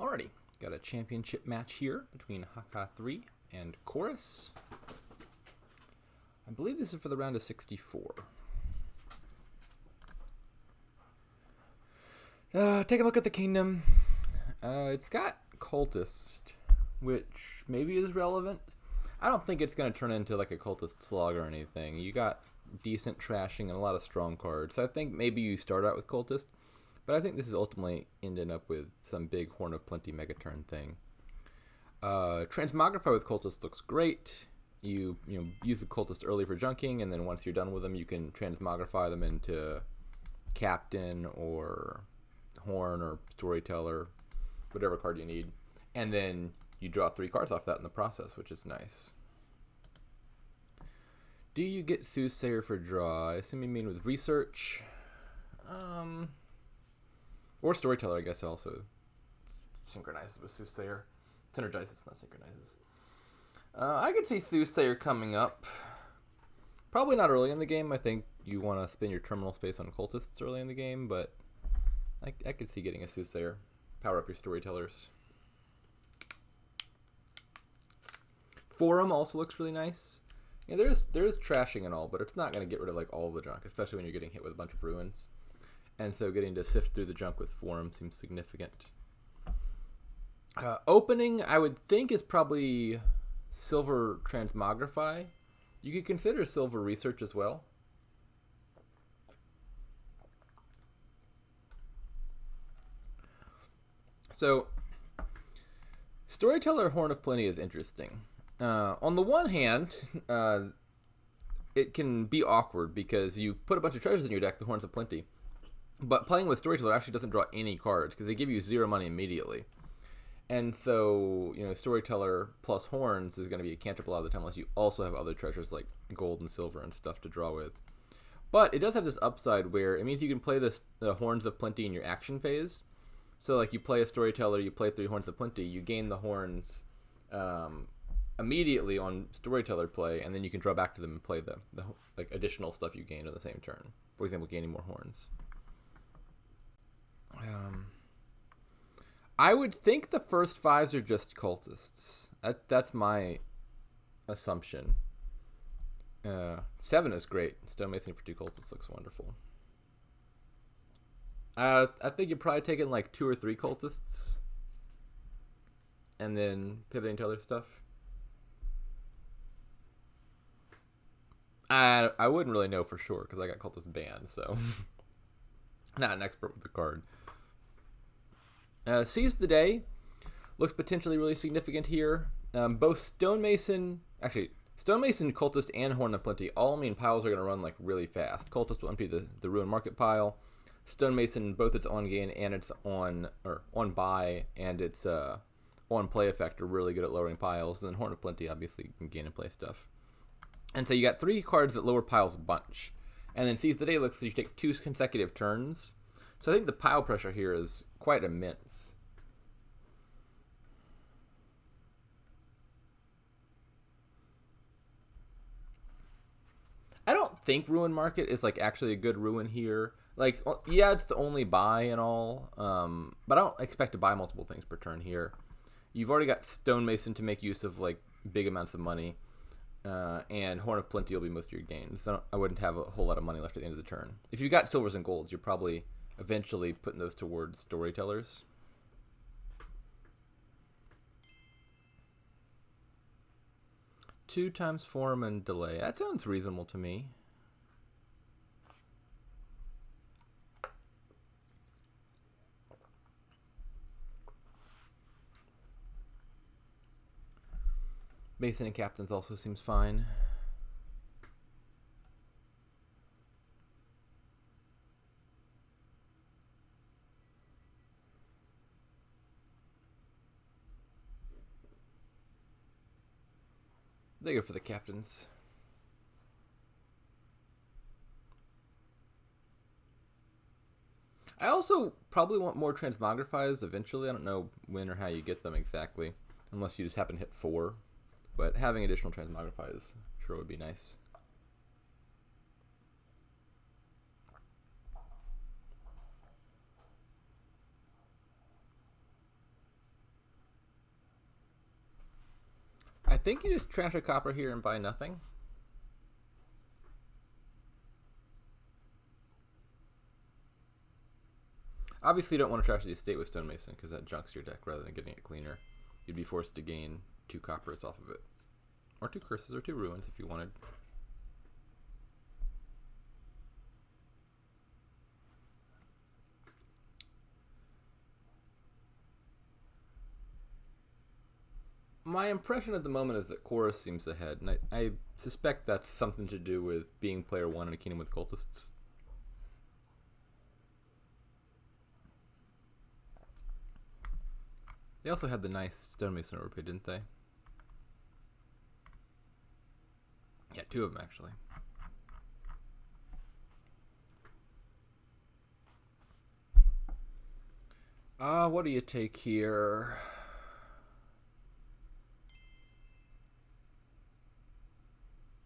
Alrighty, got a championship match here between hakha3 and Chorus. I believe this is for the round of 64. Take a look at the kingdom. It's got Cultist, which maybe is relevant. I don't think it's going to turn into like a Cultist slog or anything. You got decent trashing and a lot of strong cards. So I think maybe you start out with Cultist, but I think this is ultimately ending up with some big Horn of Plenty Megaturn thing. Transmogrify with Cultist looks great. You use the Cultist early for junking, and then once you're done with them, you can transmogrify them into Captain or Horn or Storyteller, whatever card you need. And then you draw 3 cards off that in the process, which is nice. Do you get Soothsayer for draw? I assume you mean with Research. Or Storyteller, I guess, also synchronizes with Soothsayer. Synergizes, not synchronizes. I could see Soothsayer coming up. Probably not early in the game. I think you want to spend your terminal space on Cultists early in the game, but I could see getting a Soothsayer. Power up your Storytellers. Forum also looks really nice. Yeah, there's trashing and all, but it's not going to get rid of like all the junk, especially when you're getting hit with a bunch of ruins. And so getting to sift through the junk with Forum seems significant. Opening, I would think, is probably Silver Transmogrify. You could consider Silver Research as well. So, Storyteller Horn of Plenty is interesting. On the one hand, it can be awkward because you put a bunch of treasures in your deck, the Horns of Plenty. But playing with Storyteller actually doesn't draw any cards because they give you 0 money immediately. And so, Storyteller plus Horns is going to be a cantrip a lot of the time unless you also have other treasures like gold and silver and stuff to draw with. But it does have this upside where it means you can play the Horns of Plenty in your action phase. So, like, you play a Storyteller, you play 3 Horns of Plenty, you gain the Horns immediately on Storyteller play, and then you can draw back to them and play the additional stuff you gained on the same turn. For example, gaining more Horns. I would think the first 5s are just Cultists. That's my assumption. 7 is great. Stonemason for 2 Cultists looks wonderful. I think you're probably taking like 2 or 3 Cultists and then pivoting to other stuff. I wouldn't really know for sure because I got Cultist banned, so not an expert with the card. Seize the Day looks potentially really significant here. Both Stonemason, Cultist, and Horn of Plenty all mean piles are going to run like really fast. Cultist will empty the Ruin Market pile. Stonemason, both its on gain and its on buy and its on play effect are really good at lowering piles. And then Horn of Plenty obviously can gain and play stuff. And so you got 3 cards that lower piles a bunch. And then Seize the Day looks like you take 2 consecutive turns. So I think the pile pressure here is quite immense. I don't think Ruin Market is like actually a good ruin here. Like, yeah, it's the only buy and all, but I don't expect to buy multiple things per turn here. You've already got Stonemason to make use of like big amounts of money, and Horn of Plenty will be most of your gains. So I wouldn't have a whole lot of money left at the end of the turn. If you've got silvers and golds, you're probably eventually putting those towards Storytellers. Two times Forum and Delay. That sounds reasonable to me. Mason and Captains also seems fine. They go for the Captains. I also probably want more Transmogrifies eventually. I don't know when or how you get them exactly, unless you just happen to hit 4. But having additional Transmogrifies sure would be nice. think you just trash a copper here and buy nothing. Obviously, you don't want to trash the estate with Stonemason because that junks your deck rather than getting it cleaner. You'd be forced to gain 2 coppers off of it. Or 2 curses or 2 ruins if you wanted. My impression at the moment is that Chorus seems ahead, and I suspect that's something to do with being player 1 in a kingdom with cultists. They also had the nice Stonemason overpay, didn't they? Yeah, 2 of them actually. What do you take here?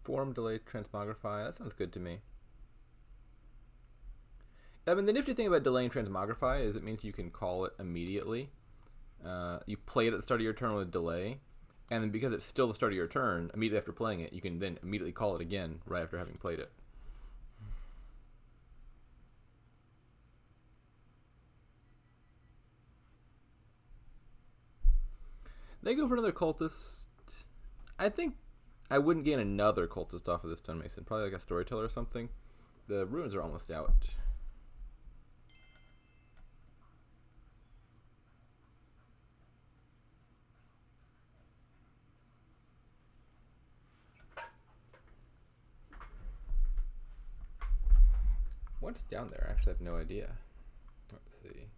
Form, delay, transmogrify. That sounds good to me. I mean, the nifty thing about delaying transmogrify is it means you can call it immediately. You play it at the start of your turn with delay, and then because it's still the start of your turn, immediately after playing it, you can then immediately call it again right after having played it. They go for another cultist. I think I wouldn't gain another cultist off of this Stonemason. Probably like a storyteller or something. The ruins are almost out. What's down there? I actually have no idea. Let's see.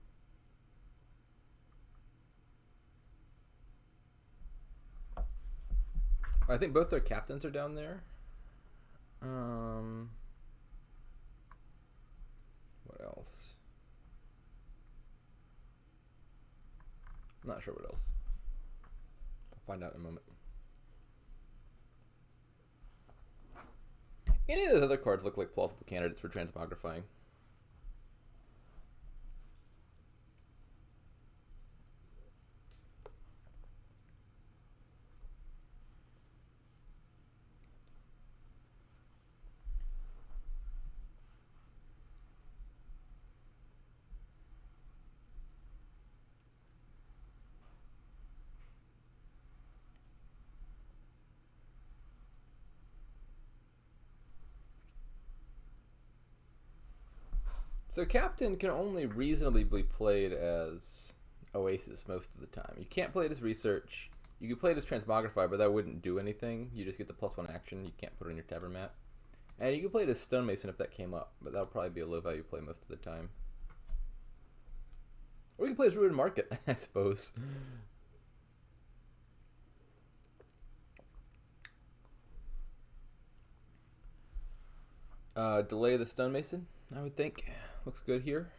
I think both their captains are down there. What else? I'm not sure what else. I'll find out in a moment. Any of those other cards look like plausible candidates for transmogrifying. So Captain can only reasonably be played as Oasis most of the time. You can't play it as Research. You can play it as Transmogrify, but that wouldn't do anything. You just get the +1 action. You can't put it on your Tavern map. And you can play it as Stonemason if that came up, but that would probably be a low value play most of the time. Or you can play as Ruined Market, I suppose. Delay the Stonemason, I would think. Looks good here.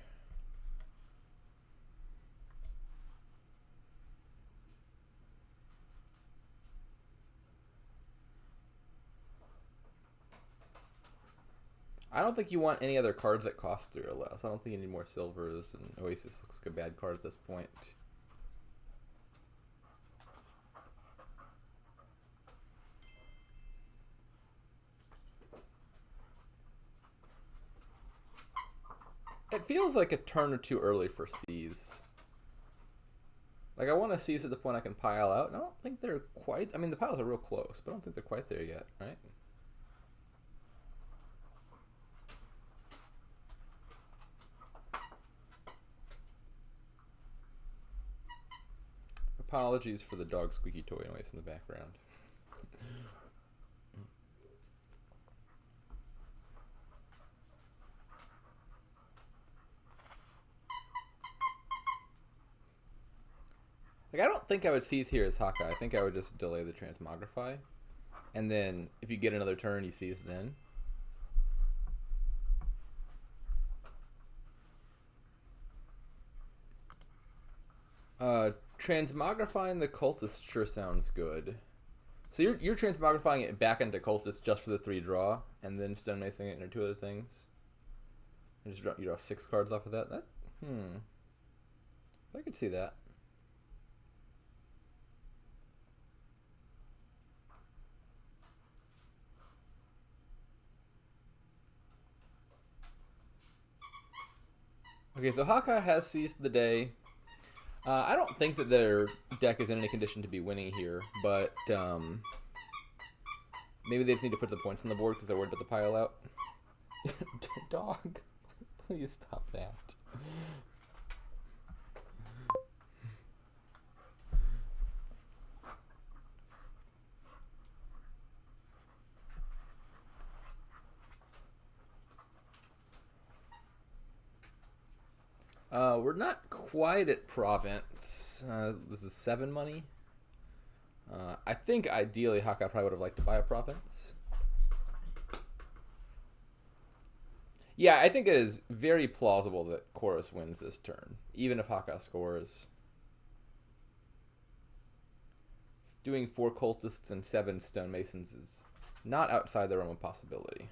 I don't think you want any other cards that cost 3 or less. I don't think you need more silvers, and Oasis looks like a bad card at this point. It feels like a turn or 2 early for Seize. Like, I want to Seize at the point I can pile out, and I don't think they're quite... I mean, the piles are real close, but I don't think they're quite there yet, right? Apologies for the dog squeaky toy noise in the background. Like, I don't think I would Seize here as Hakha. I think I would just delay the Transmogrify. And then, if you get another turn, you Seize then. Transmogrifying the Cultist sure sounds good. So you're transmogrifying it back into Cultist just for the 3 draw, and then Stonemasoning it into 2 other things. And just you draw 6 cards off of that. I could see that. Okay, so Hakha has seized the day. I don't think that their deck is in any condition to be winning here, but maybe they just need to put the points on the board because they're worried about the pile out. Dog, please stop that. We're not quite at province. This is 7 money. I think ideally Hakha probably would have liked to buy a province. Yeah, I think it is very plausible that Chorus wins this turn, even if Hakha scores. Doing 4 cultists and 7 stonemasons is not outside the realm of possibility.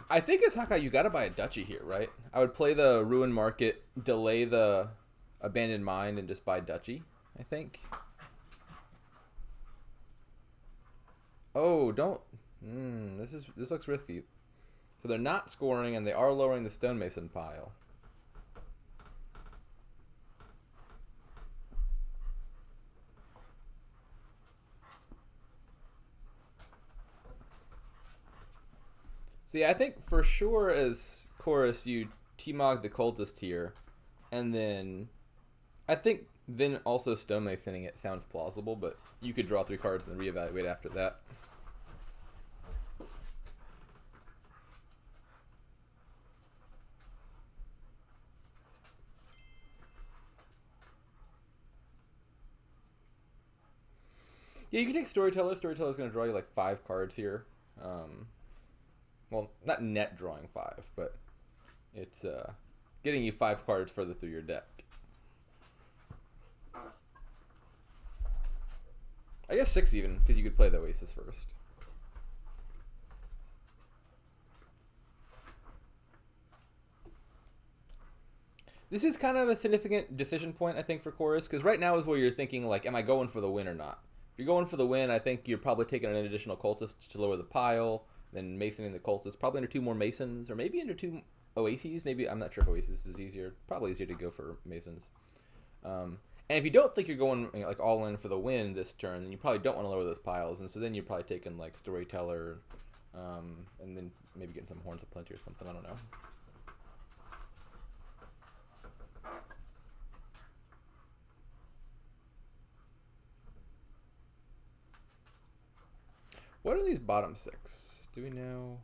I think as Hakha, you got to buy a duchy here, right? I would play the Ruin Market, delay the Abandoned Mine, and just buy duchy, I think. Oh, don't... this looks risky. So they're not scoring, and they are lowering the stonemason pile. So yeah, I think for sure as Chorus, you T-Mog the cultist here, and then I think then also stonemasoning it sounds plausible, but you could draw 3 cards and reevaluate after that. Yeah, you can take Storyteller. Storyteller's going to draw you like 5 cards here. Well, not net drawing 5, but it's getting you 5 cards further through your deck. I guess 6 even, because you could play the Oasis first. This is kind of a significant decision point, I think, for Chorus, because right now is where you're thinking, like, am I going for the win or not? If you're going for the win, I think you're probably taking an additional cultist to lower the pile, then masoning the cultist, probably under 2 more masons, or maybe under 2 oases. Maybe, I'm not sure if oasis is easier. Probably easier to go for masons. And if you don't think you're going like all in for the win this turn, then you probably don't want to lower those piles, and so then you're probably taking like Storyteller, and then maybe getting some Horns of Plenty or something. I don't know. What are these bottom 6? Do we know?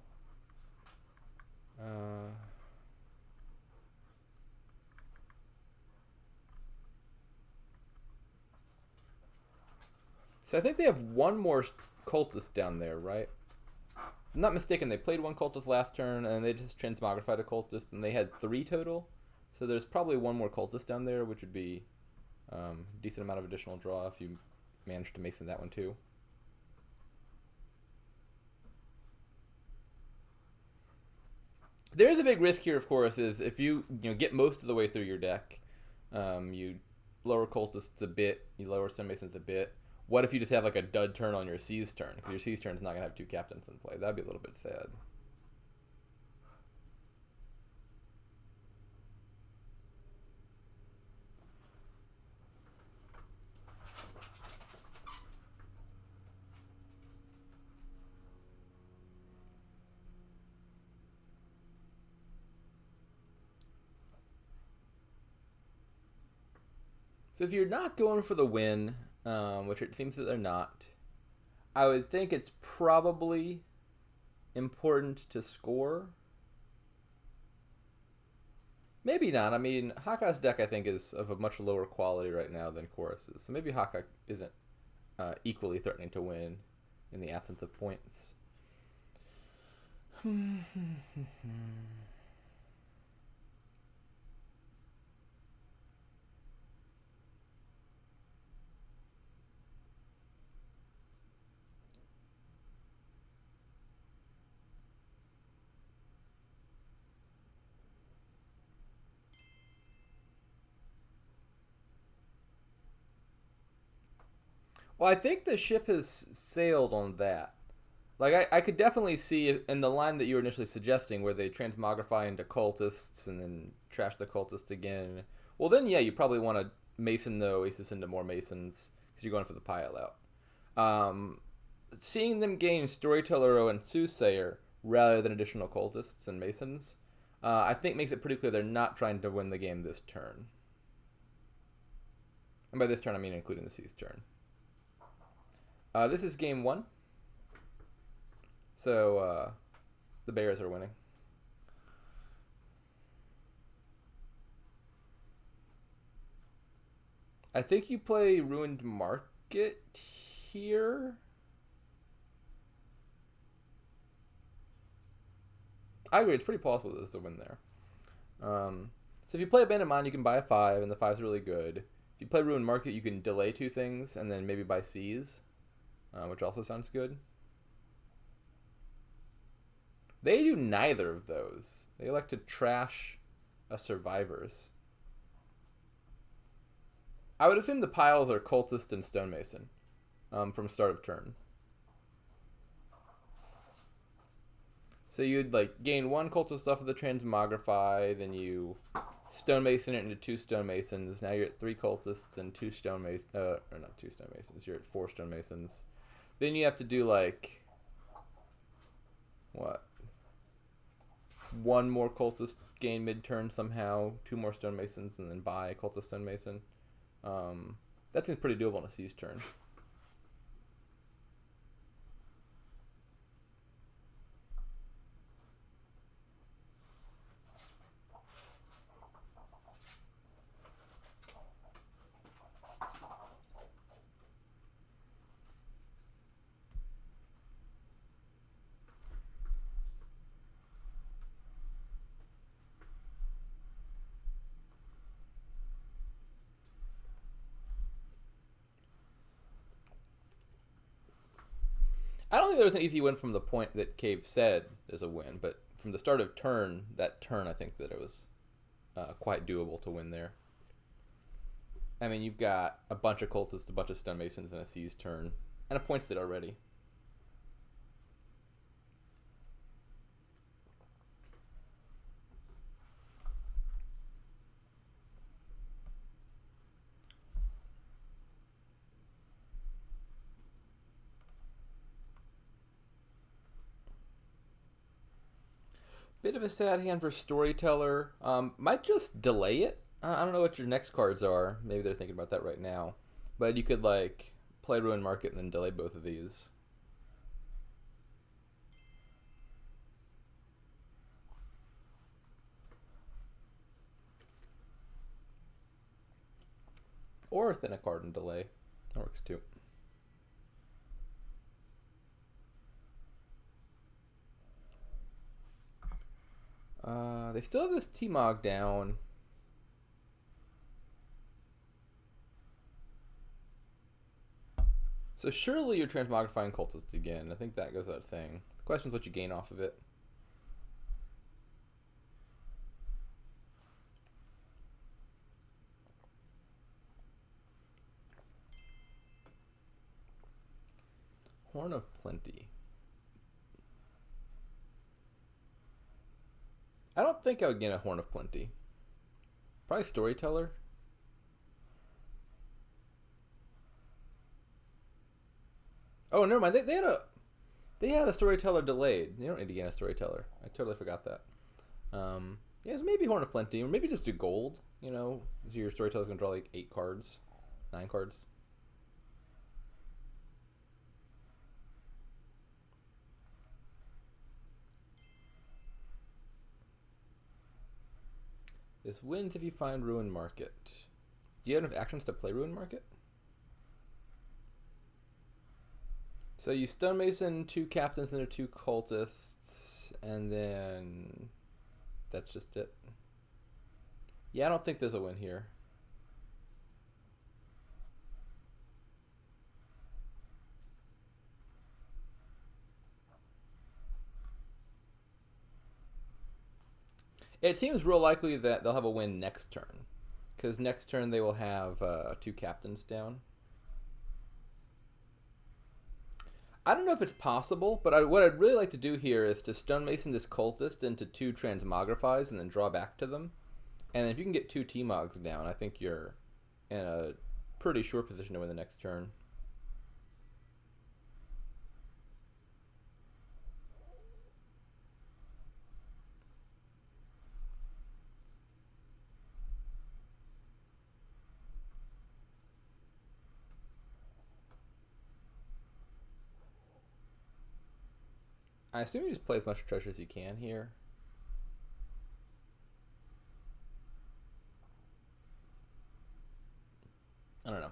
So I think they have 1 more cultist down there, right? If I'm not mistaken, they played 1 cultist last turn, and they just transmogrified a cultist, and they had 3 total. So there's probably 1 more cultist down there, which would be a decent amount of additional draw if you manage to mason that one too. There's a big risk here, of course, is if you get most of the way through your deck, you lower cultists a bit, you lower stonemasons a bit. What if you just have like a dud turn on your seize turn? Because your seize turn is not going to have 2 captains in play. That'd be a little bit sad. So if you're not going for the win, which it seems that they're not, I would think it's probably important to score. Maybe not. I mean, Hakka's deck, I think, is of a much lower quality right now than Chorus's. So maybe Hakha isn't equally threatening to win in the absence of points. Well, I think the ship has sailed on that. Like, I could definitely see in the line that you were initially suggesting where they transmogrify into cultists and then trash the cultist again. Well, then, yeah, you probably want to mason the Oasis into more masons because you're going for the pile out. Seeing them gain Storyteller and Soothsayer rather than additional cultists and masons, I think makes it pretty clear they're not trying to win the game this turn. And by this turn, I mean including the C's turn. This is game one. So, the Bears are winning. I think you play Ruined Market here. I agree, it's pretty possible that this is a win there. So if you play Abandoned Mine, you can buy a 5, and the 5's really good. If you play Ruined Market, you can delay 2 things, and then maybe buy C's, which also sounds good. They do neither of those. They elect to trash a Survivors. I would assume the piles are Cultist and Stonemason from start of turn. So you'd like gain 1 cultist off of the transmogrify, then you stonemason it into 2 stonemasons. Now you're at 3 cultists and 2 stonemasons. Or not 2 stonemasons. You're at 4 stonemasons. Then you have to do like what? 1 more cultist gain mid-turn somehow. 2 more stonemasons and then buy a cultist stonemason. That seems pretty doable on a C's turn. I don't think there was an easy win from the point that Cave said is a win, but from the start of that turn, I think that it was quite doable to win there. I mean, you've got a bunch of cultists, a bunch of stonemasons, and a C's turn, and a points lead already. Bit of a sad hand for Storyteller. Might just delay it. I don't know what your next cards are. Maybe they're thinking about that right now. But you could like play Ruin Market and then delay both of these. Or thin a card and delay. That works too. They still have this T-Mog down. So surely you're transmogrifying cultists again. I think that goes without saying. The question is what you gain off of it. Horn of Plenty. I don't think I would gain a Horn of Plenty. Probably Storyteller. Oh, never mind. They had a Storyteller delayed. You don't need to gain a Storyteller. I totally forgot that. Yes, maybe Horn of Plenty, or maybe just do gold. You know, so your Storyteller's gonna draw like 8 cards, 9 cards. This wins if you find Ruin Market. Do you have enough actions to play Ruin Market? So you stonemason 2 captains into 2 cultists, and then that's just it. Yeah, I don't think there's a win here. It seems real likely that they'll have a win next turn, because next turn they will have 2 captains down. I don't know if it's possible, but what I'd really like to do here is to stonemason this cultist into 2 transmogrifies and then draw back to them. And if you can get 2 T-Mogs down, I think you're in a pretty sure position to win the next turn. I assume you just play as much treasure as you can here. I don't know.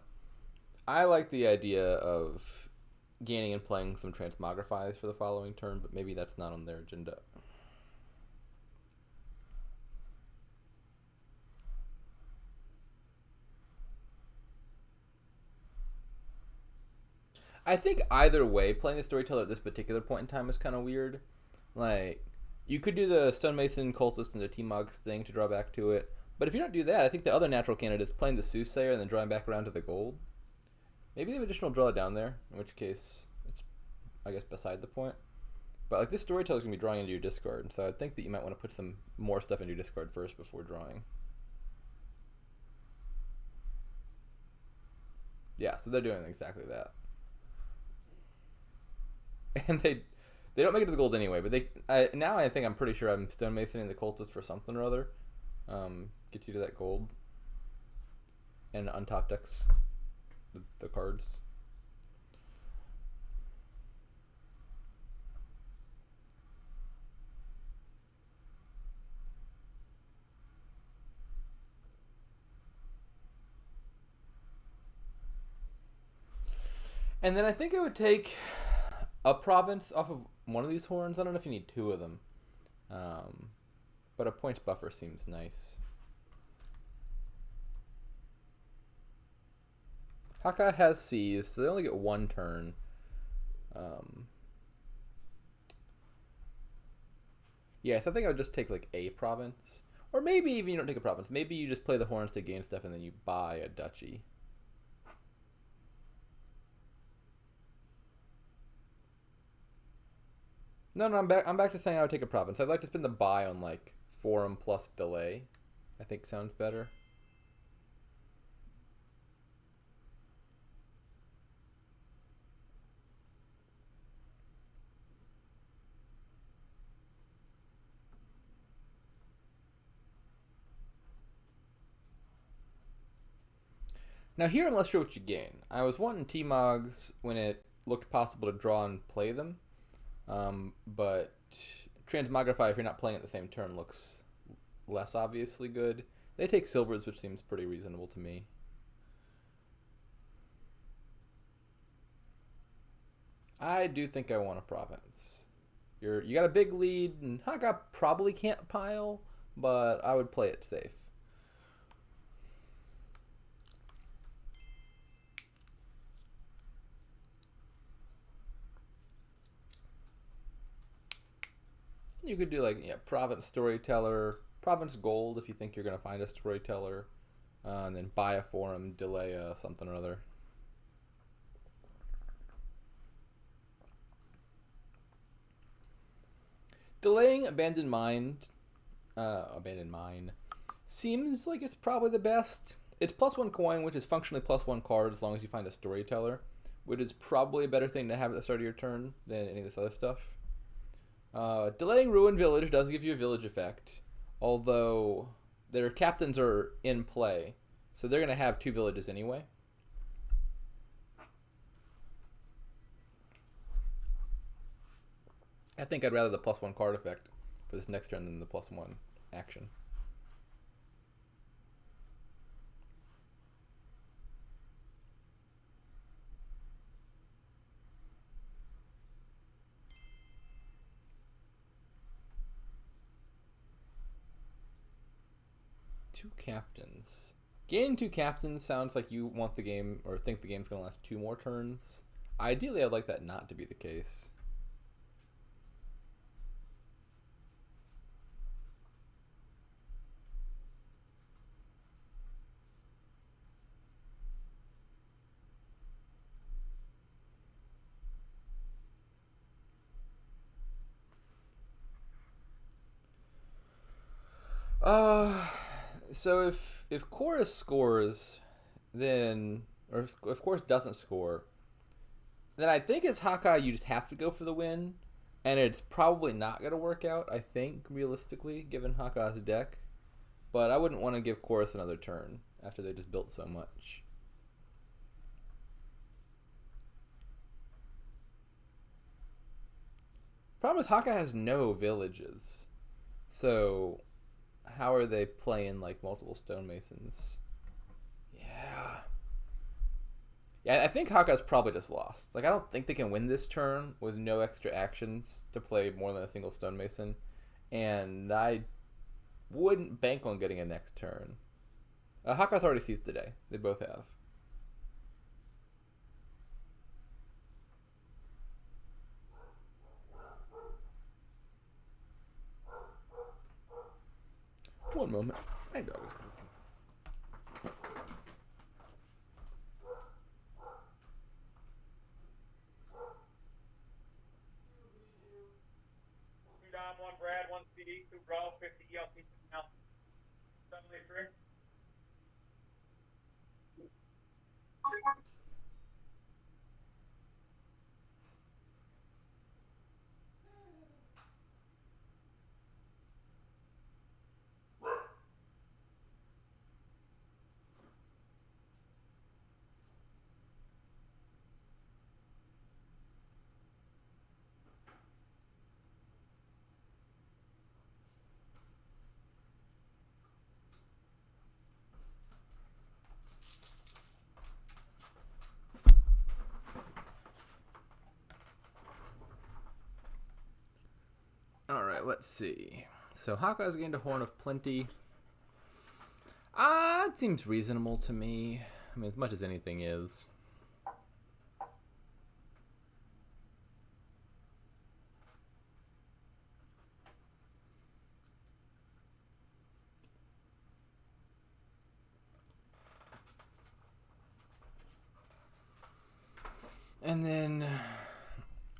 I like the idea of gaining and playing some transmogrifies for the following turn, but maybe that's not on their agenda. I think either way, playing the storyteller at this particular point in time is kind of weird. Like, you could do the stonemason, cultist, and the T-Mogs thing to draw back to it, but if you don't do that, I think the other natural candidate is playing the soothsayer and then drawing back around to the gold. Maybe they have additional draw down there, in which case it's, I guess, beside the point. But like this storyteller's gonna be drawing into your discard, so I think that you might want to put some more stuff into your discard first before drawing. Yeah, so they're doing exactly that. And they don't make it to the gold anyway, but now I think I'm pretty sure I'm stonemasoning the cultist for something or other. Gets you to that gold. And untop decks the cards. And then I think I would take a province off of one of these horns. I don't know if you need 2 of them. But a points buffer seems nice. Hakha has C's, so they only get 1 turn. Yes, I think I would just take like a province. Or maybe even you don't take a province. Maybe you just play the horns to gain stuff and then you buy a duchy. No, I'm back to saying I would take a province. I'd like to spend the buy on like forum plus delay. I think sounds better. Now here I'm less sure what you gain. I was wanting T-Mogs when it looked possible to draw and play them. But Transmogrify, if you're not playing at the same turn, looks less obviously good. They take silvers, which seems pretty reasonable to me. I do think I want a province. You got a big lead, and Hakha probably can't pile, but I would play it safe. You could do like province storyteller, province gold if you think you're gonna find a storyteller, and then buy a forum, delay something or other. Delaying abandoned mine seems like it's probably the best. It's +1 coin, which is functionally +1 card as long as you find a storyteller, which is probably a better thing to have at the start of your turn than any of this other stuff. Delaying Ruined Village does give you a village effect, although their captains are in play, so they're going to have 2 villages anyway. I think I'd rather the +1 card effect for this next turn than the +1 action. Two captains. Gaining 2 captains sounds like you want the game, or think the game's going to last 2 more turns. Ideally, I'd like that not to be the case. So if Chorus scores, then if Chorus doesn't score, then I think as Hawkeye you just have to go for the win, and it's probably not going to work out. I think realistically, given Hawkeye's deck, but I wouldn't want to give Chorus another turn after they just built so much. Problem is Hawkeye has no villages, so how are they playing like multiple stonemasons? Yeah. Yeah, I think Hawkeye's probably just lost. Like, I don't think they can win this turn with no extra actions to play more than a single stonemason, and I wouldn't bank on getting a next turn. Hawkeye's already seized the day. They both have. One moment. My dog is barking. Dom, one Brad, one CD, two Bro, 50 ELT, now 73. Alright, let's see. So Hawkeye's gained a Horn of Plenty. It seems reasonable to me. I mean, as much as anything is. And then,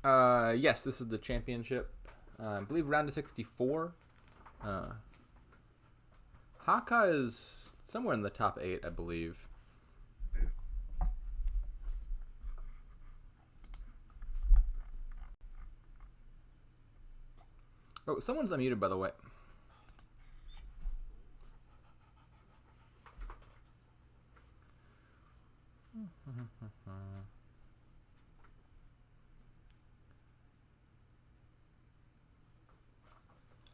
yes, this is the championship. I believe round of 64. Hawkeye is somewhere in the top 8, I believe. Oh, someone's unmuted, by the way.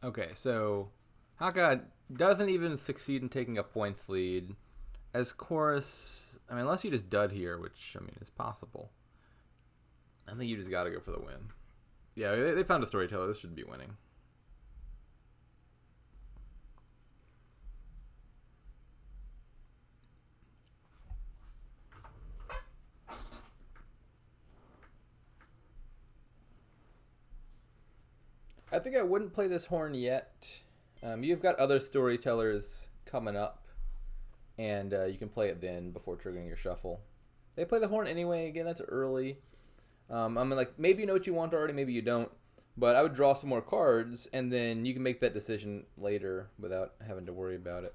Okay, so Haka doesn't even succeed in taking a points lead. As Chorus, I mean, unless you just dud here, which, I mean, is possible. I think you just gotta go for the win. Yeah, they found a storyteller. This should be winning. I think I wouldn't play this horn yet. You've got other storytellers coming up, and you can play it then before triggering your shuffle. They play the horn anyway. Again, that's early. I mean, like, maybe you know what you want already, maybe you don't. But I would draw some more cards, and then you can make that decision later without having to worry about it.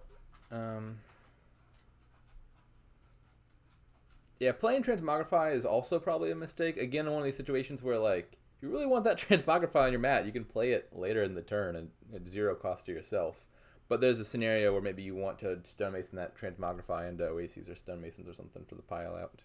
Yeah, playing Transmogrify is also probably a mistake. Again, in one of these situations where, like, if you really want that Transmogrify on your mat, you can play it later in the turn and at 0 cost to yourself. But there's a scenario where maybe you want to stonemason that Transmogrify into Oases or Stonemasons or something for the pile out.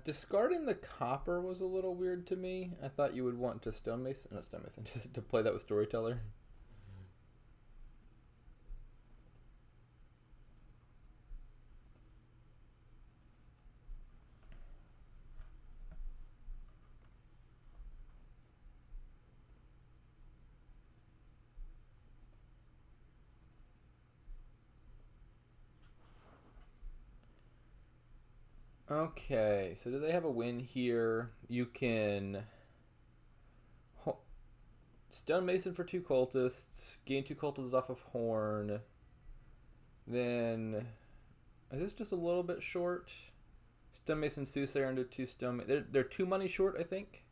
Discarding the copper was a little weird to me. I thought you would want to not stonemason, just to play that with Storyteller. Okay, so do they have a win here? You can stonemason for 2 cultists, gain 2 cultists off of horn. Then is this just a little bit short? Stonemason Soothsayer into 2 stone. They're 2 money short, I think.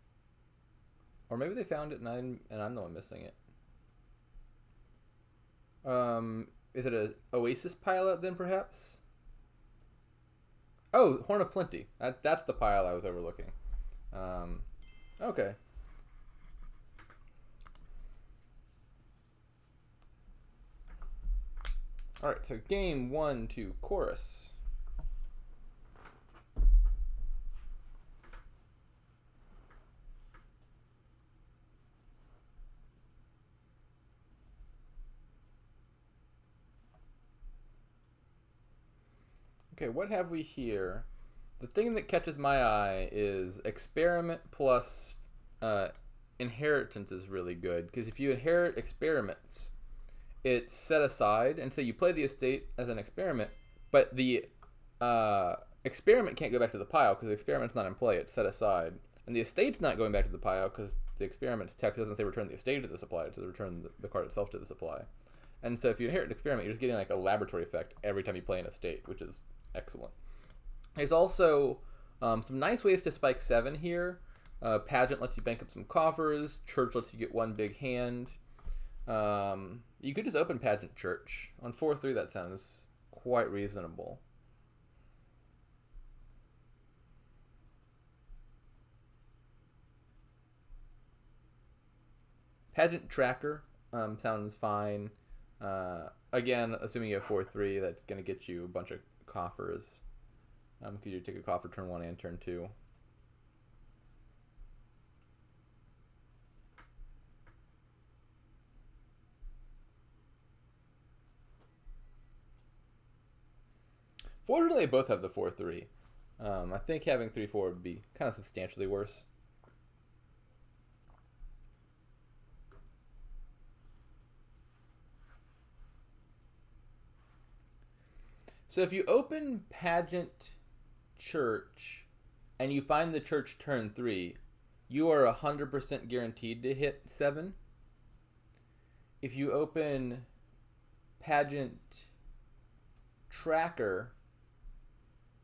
Or maybe they found it and I'm the one missing it. Is it a Oasis pilot then, perhaps? Oh, Horn of Plenty. That's the pile I was overlooking. Okay. Alright, so game 1 to Chorus. Okay, what have we here? The thing that catches my eye is experiment plus inheritance is really good, because if you inherit experiments, it's set aside, and so you play the estate as an experiment, but the experiment can't go back to the pile because the experiment's not in play, it's set aside. And the estate's not going back to the pile because the experiment's text doesn't say return the estate to the supply, it says return the card itself to the supply. And so if you inherit an experiment, you're just getting like a laboratory effect every time you play an estate, which is excellent. There's also some nice ways to spike 7 here. Pageant lets you bank up some coffers. Church lets you get 1 big hand. You could just open Pageant Church. On 4-3, that sounds quite reasonable. Pageant Tracker sounds fine. Again, assuming you have 4-3, that's going to get you a bunch of coffers. Because you take a coffer turn 1 and turn 2. Fortunately, they both have the 4-3. I think having 3-4 would be kind of substantially worse. So if you open Pageant Church and you find the church turn 3, you are 100% guaranteed to hit 7. If you open Pageant Tracker,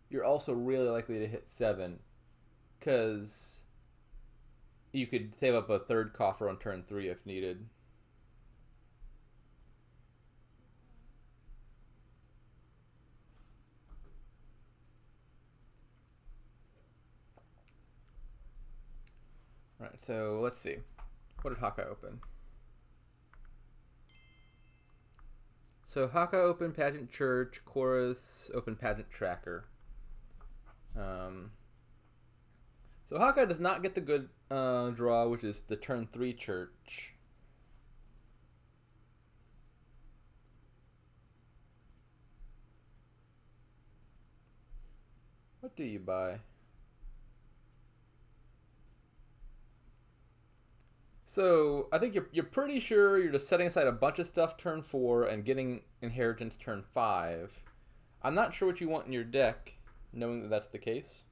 you're also really likely to hit 7 because you could save up a 3rd coffer on turn 3 if needed. Alright, so let's see. What did Hakha open? So Hakha opened Pageant Church, Chorus opened Pageant Tracker. So Hakha does not get the good draw, which is the turn 3 Church. What do you buy? So I think you're pretty sure you're just setting aside a bunch of stuff turn 4 and getting inheritance turn 5. I'm not sure what you want in your deck, knowing that that's the case.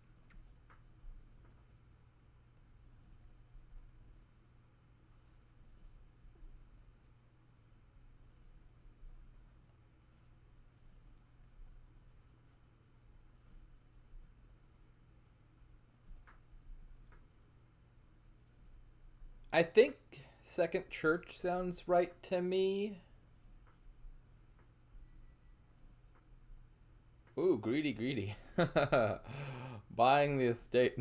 I think second church sounds right to me. Ooh, greedy. Buying the estate.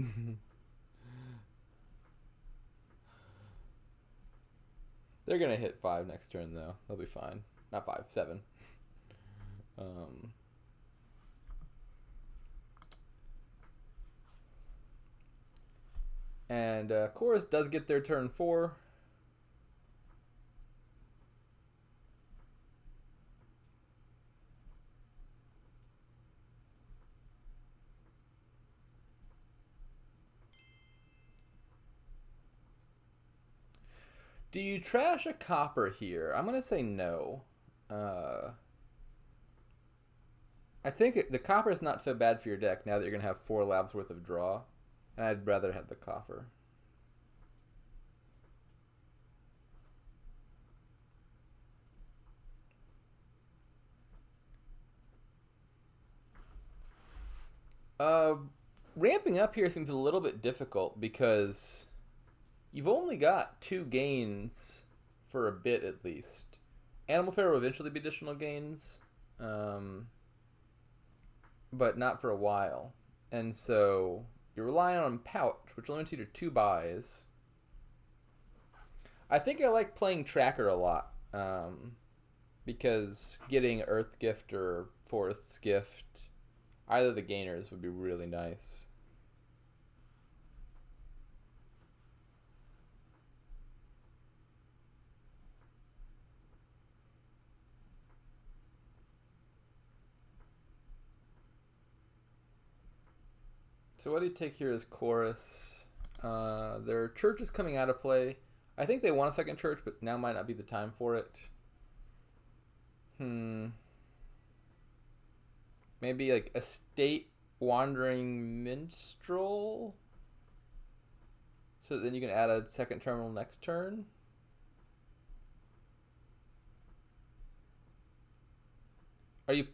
They're gonna hit 5 next turn though. They'll be fine. Not 5, 7. And Chorus does get their turn 4. Do you trash a copper here? I'm going to say no. I I think the copper is not so bad for your deck now that you're going to have 4 labs worth of draw. And I'd rather have the copper. Ramping up here seems a little bit difficult because you've only got 2 gains for a bit at least. Animal Fair will eventually be additional gains, but not for a while. And so you're relying on Pouch, which limits you to 2 buys. I think I like playing Tracker a lot, because getting Earth Gift or Forest's Gift, either the gainers, would be really nice. So what do you take here as Chorus? Their church is coming out of play. I think they want a second church, but now might not be the time for it. Maybe like a state wandering minstrel. So then you can add a second terminal next turn. Are you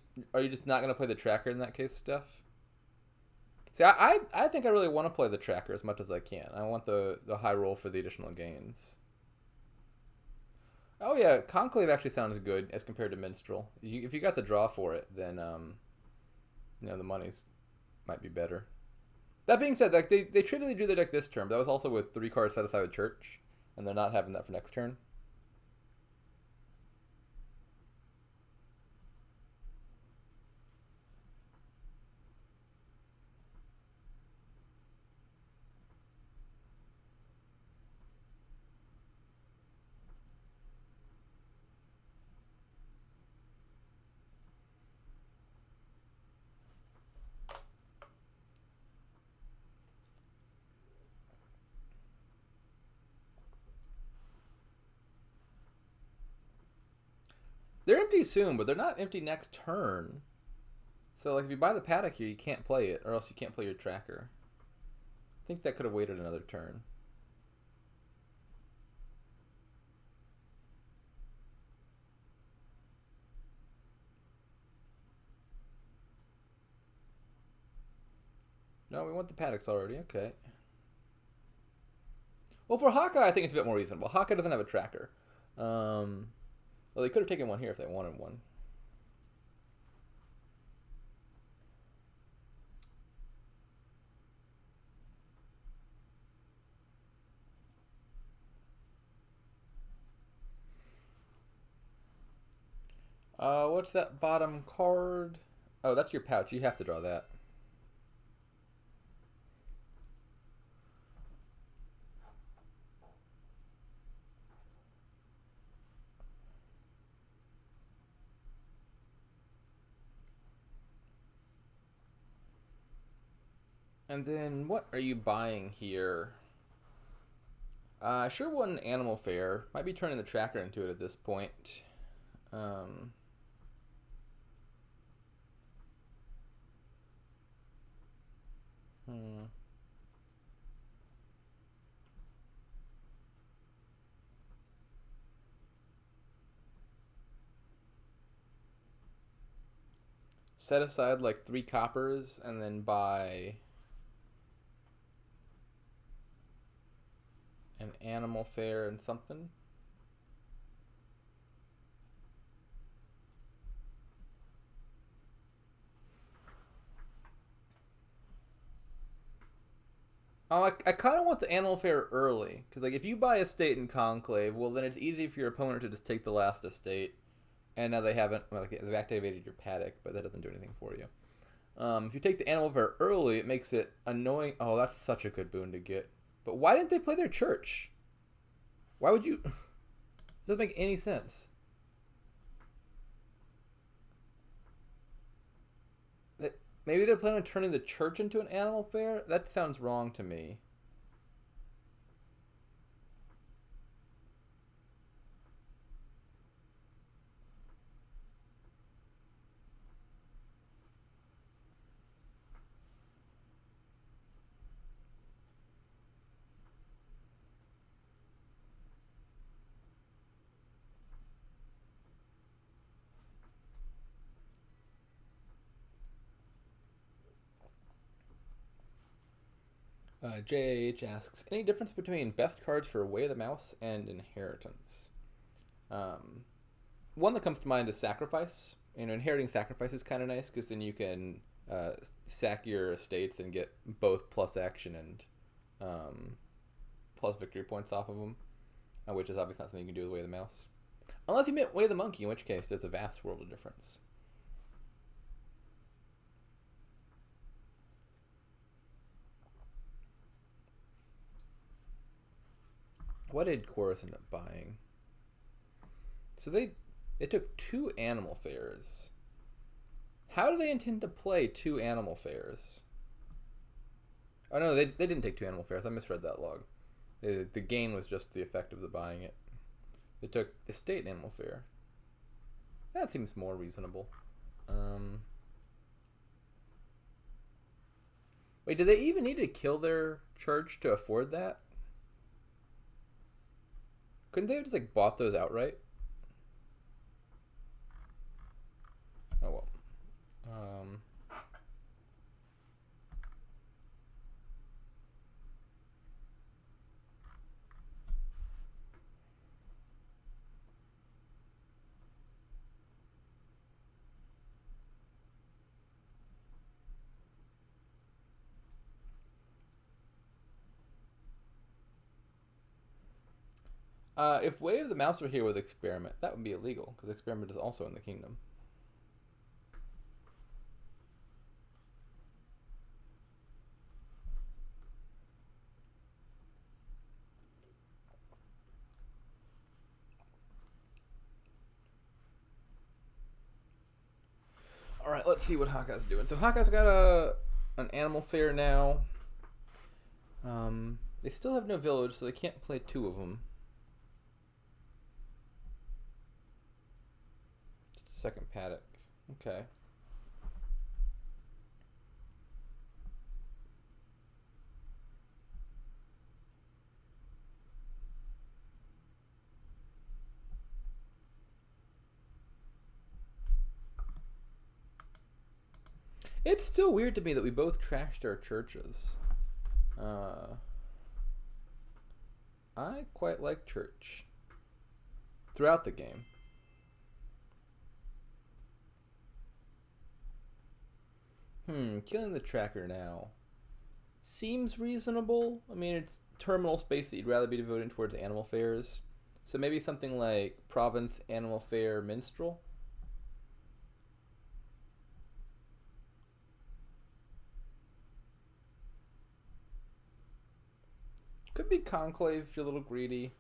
just not gonna play the tracker in that case, Steph? See, I think I really want to play the tracker as much as I can. I want the high roll for the additional gains. Oh yeah, Conclave actually sounds good as compared to Minstrel. If you got the draw for it, then the monies might be better. That being said, like they trivially drew their deck this turn, but that was also with 3 cards set aside with Church, and they're not having that for next turn. They're empty soon, but they're not empty next turn. So like if you buy the Paddock here, you can't play it, or else you can't play your tracker. I think that could have waited another turn. No, we want the Paddocks already. Okay. Well, for Hakha, I think it's a bit more reasonable. Hakha doesn't have a tracker. Well, they could have taken one here if they wanted one. What's that bottom card? Oh, that's your pouch. You have to draw that. And then what are you buying here? Sure wasn't Animal Fair. Might be turning the tracker into it at this point. Set aside like 3 coppers and then buy an Animal Fair and something. Oh, I kind of want the Animal Fair early, because like if you buy a state in Conclave, well then it's easy for your opponent to just take the last estate, and now they haven't, well, like, they've activated your Paddock, but that doesn't do anything for you. If you take the Animal Fair early, it makes it annoying. Oh, that's such a good boon to get. But why didn't they play their Church? Why would you? This doesn't make any sense. Maybe they're planning on turning the Church into an Animal Fair? That sounds wrong to me. JH asks, any difference between best cards for Way of the Mouse and Inheritance? One that comes to mind is Sacrifice. Inheriting Sacrifice is kind of nice because then you can sack your estates and get both plus action and plus victory points off of them, which is obviously not something you can do with Way of the Mouse. Unless you meant Way of the Monkey, in which case there's a vast world of difference. What did Chorus end up buying? So they took 2 Animal Fairs. How do they intend to play 2 Animal Fairs? Oh no, they didn't take 2 Animal Fairs. I misread that log. The gain was just the effect of the buying it. They took Estate and Animal Fair. That seems more reasonable. Wait, did they even need to kill their church to afford that? Couldn't they have just like bought those outright? Oh well. If Way of the Mouse were here with Experiment, that would be illegal, because Experiment is also in the kingdom. Alright, let's see what Hakka's doing. So Hakka's got an Animal Fair now. They still have no village, so they can't play 2 of them. Second paddock. Okay. It's still weird to me that we both trashed our churches. I quite like church throughout the game. Killing the tracker now seems reasonable. I mean, it's terminal space that you'd rather be devoted towards animal fairs. So maybe something like Province Animal Fair Minstrel. Could be Conclave if you're a little greedy.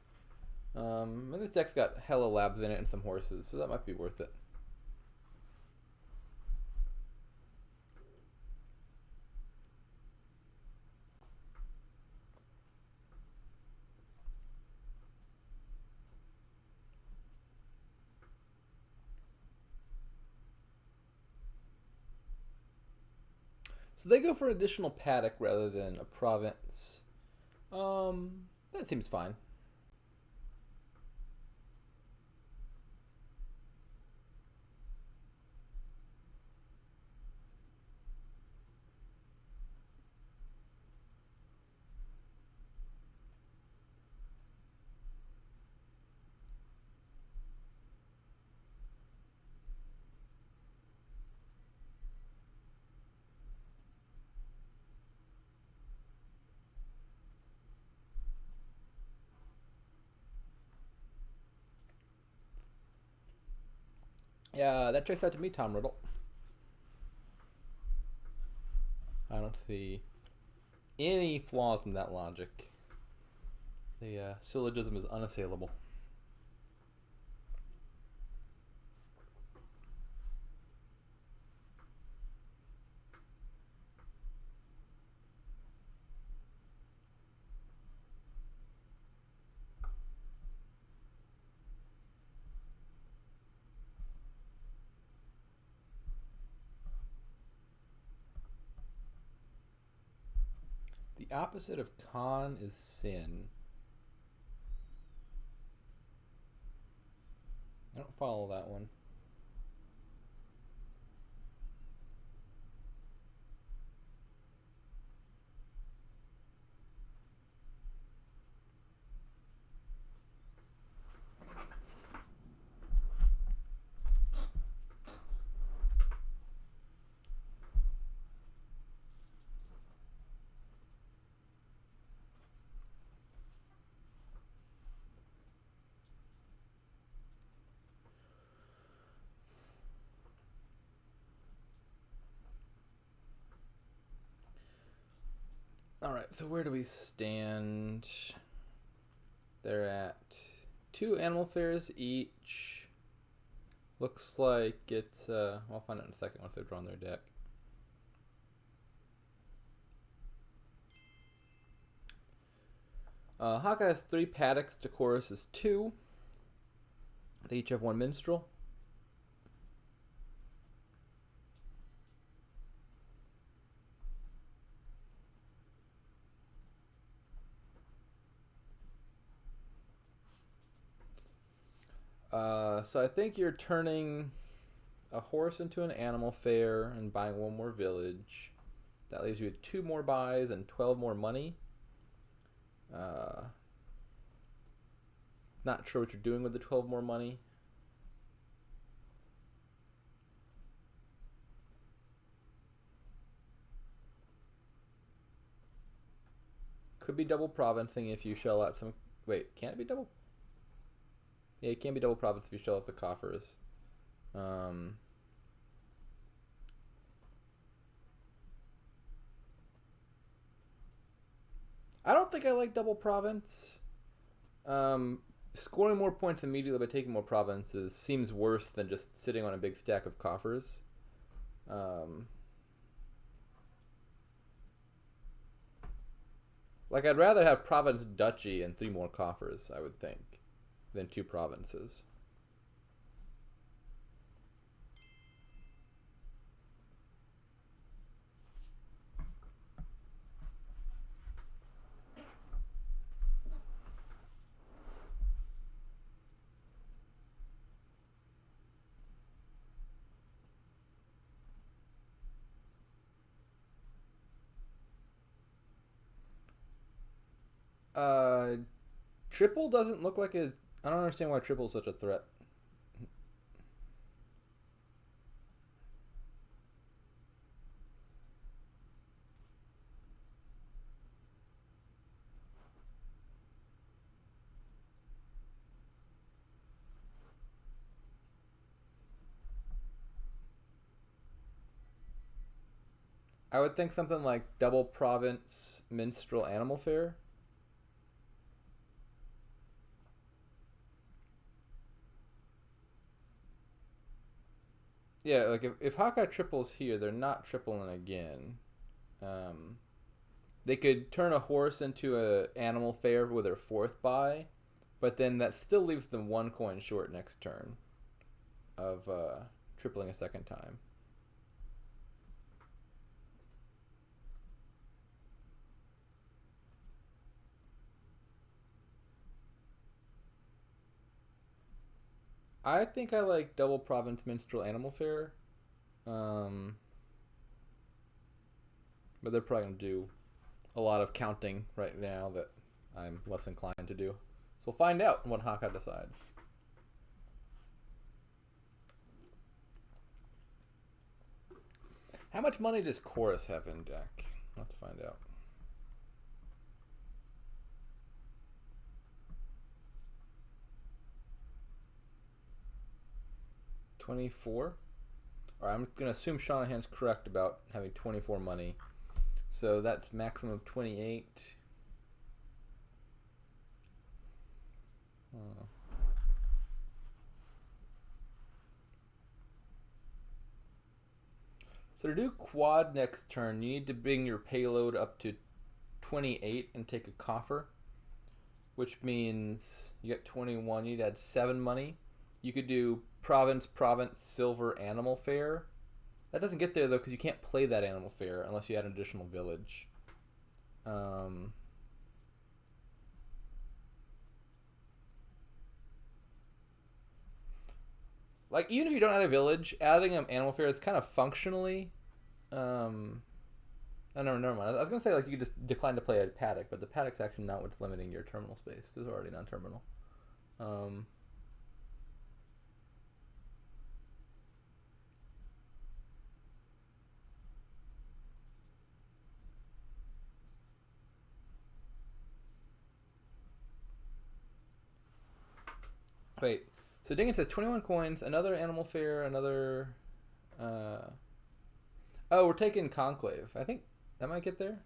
This deck's got hella labs in it and some horses, so that might be worth it. So they go for an additional paddock rather than a province. That seems fine. Yeah, that checks out to me, Tom Riddle. I don't see any flaws in that logic. The syllogism is unassailable. The opposite of con is sin. I don't follow that one. All right, so where do we stand? They're at 2 animal fairs each. Looks like it's, I'll find out in a second once they've drawn their deck. Hakha has 3 paddocks, Decorus is 2. They each have 1 minstrel. So I think you're turning a horse into an animal fair and buying 1 more village. That leaves you with 2 more buys and 12 more money. Not sure what you're doing with the 12 more money. Could be double provincing if you shell out some... Wait, can it be double? Yeah, it can be double province if you shell out the coffers. I don't think I like double province. Scoring more points immediately by taking more provinces seems worse than just sitting on a big stack of coffers. Like, I'd rather have province duchy and 3 more coffers, I would think, than 2 provinces. Triple doesn't look like it's... I don't understand why triple is such a threat. I would think something like double province minstrel animal fair. Yeah, like if Hawkeye triples here, they're not tripling again. They could turn a horse into a animal fair with their 4th buy, but then that still leaves them 1 coin short next turn of tripling a second time. I think I like double province minstrel animal fair, but they're probably gonna do a lot of counting right now that I'm less inclined to do. So we'll find out what Haka decides. How much money does Chorus have in deck? Let's find out. $24. All right, I'm gonna assume Shanahan's correct about having 24 money. So that's maximum of 28. So to do quad next turn, you need to bring your payload up to 28 and take a coffer, which means you get 21. You need to add 7 money. You could do province, silver, animal fair. That doesn't get there though because you can't play that animal fair unless you add an additional village. Like, even if you don't add a village, adding an animal fair is kind of functionally... oh, no, never mind. I was going to say, like, you could just decline to play a paddock, but the paddock's actually not what's limiting your terminal space. This is already non-terminal. Wait. So Dingan says 21 coins, another animal fair, another... Oh, we're taking Conclave. I think that might get there.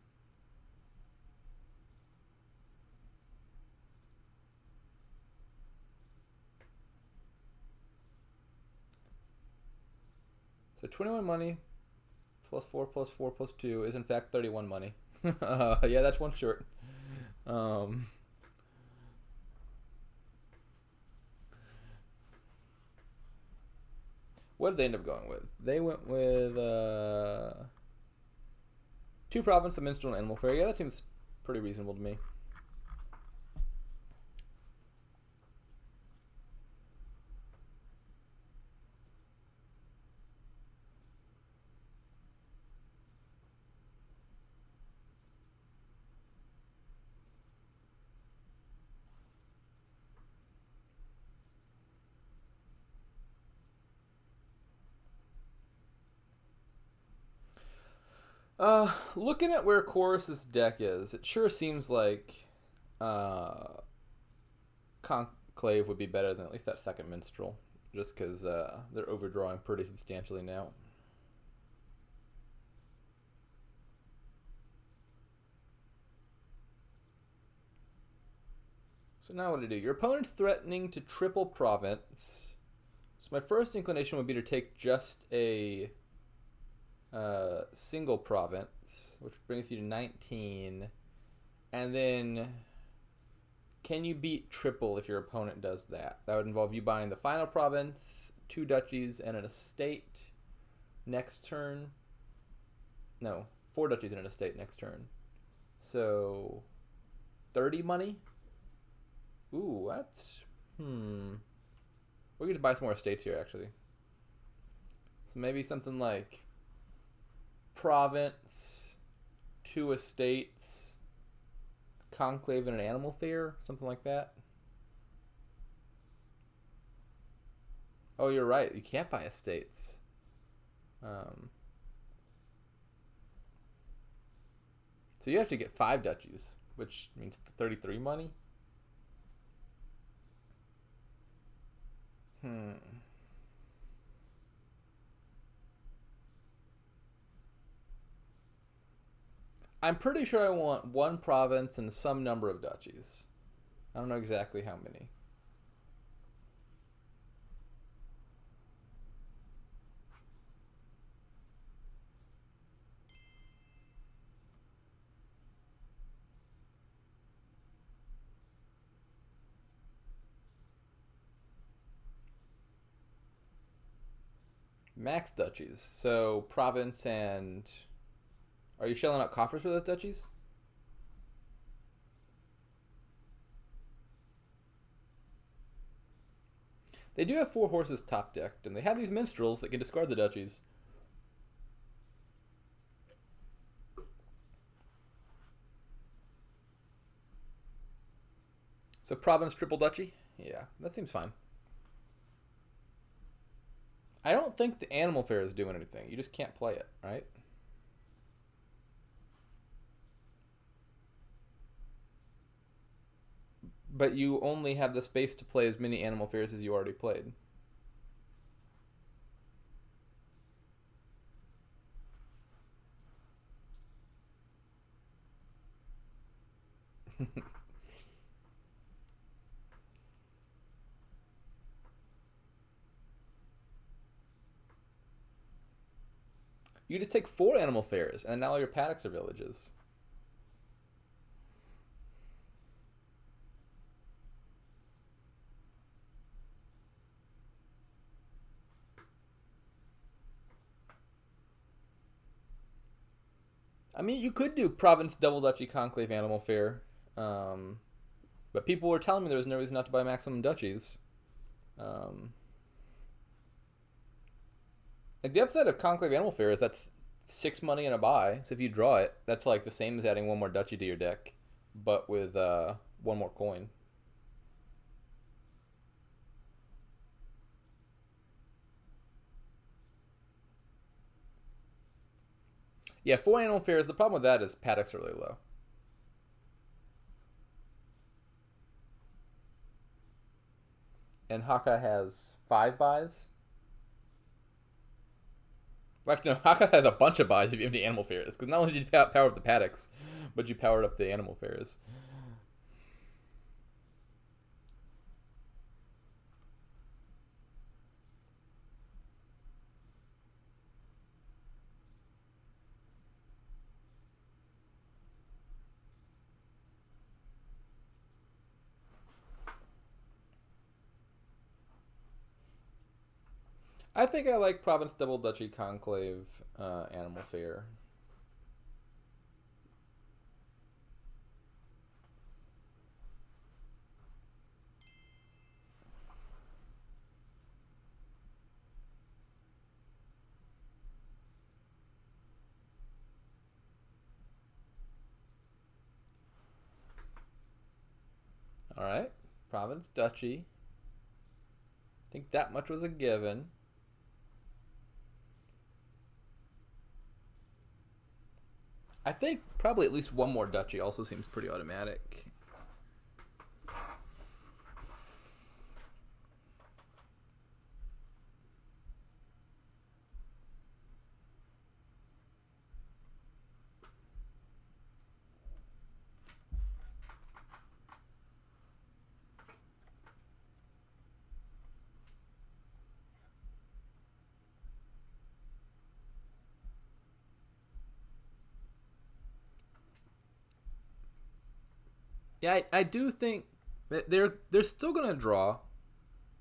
So 21 money plus 4 plus 4 plus 2 is in fact 31 money. Yeah, that's one short. What did they end up going with? They went with 2 province, a minstrel, and animal fair. Yeah, that seems pretty reasonable to me. Looking at where Chorus's deck is, it sure seems like Conclave would be better than at least that second Minstrel, just because they're overdrawing pretty substantially now. So now what do I do? Your opponent's threatening to triple province. So my first inclination would be to take just a single province, which brings you to 19. And then, can you beat triple if your opponent does that? That would involve you buying the final province, 2 duchies, and an estate next turn. No, 4 duchies and an estate next turn. So, 30 money? Ooh, that's... We're going to buy some more estates here, actually. So maybe something like province, 2 estates, conclave, and an animal fair, something like that. Oh, you're right. You can't buy estates. So you have to get 5 duchies, which means 33 money. I'm pretty sure I want 1 province and some number of duchies. I don't know exactly how many. Max duchies. So province and... Are you shelling out coffers for those duchies? They do have 4 horses top decked, and they have these minstrels that can discard the duchies. So province triple duchy? Yeah, that seems fine. I don't think the animal fair is doing anything. You just can't play it, right? But you only have the space to play as many animal fairs as you already played. You just take 4 animal fairs, and now all your paddocks are villages. I mean, you could do province, double duchy, conclave, animal fair, but people were telling me there was no reason not to buy maximum duchies. Like the upside of conclave animal fair is that's 6 money and a buy. So if you draw it, that's like the same as adding 1 more duchy to your deck, but with 1 more coin. Yeah, 4 animal fairs. The problem with that is paddocks are really low. And Hakha has 5 buys. Well, actually, no, Hakha has a bunch of buys if you have the animal fairs. Because not only did you power up the paddocks, but you powered up the animal fairs. I think I like Province Double Duchy Conclave Animal Fair. All right, Province Duchy. I think that much was a given. I think probably at least one more duchy also seems pretty automatic. Yeah, I do think that they're still gonna draw,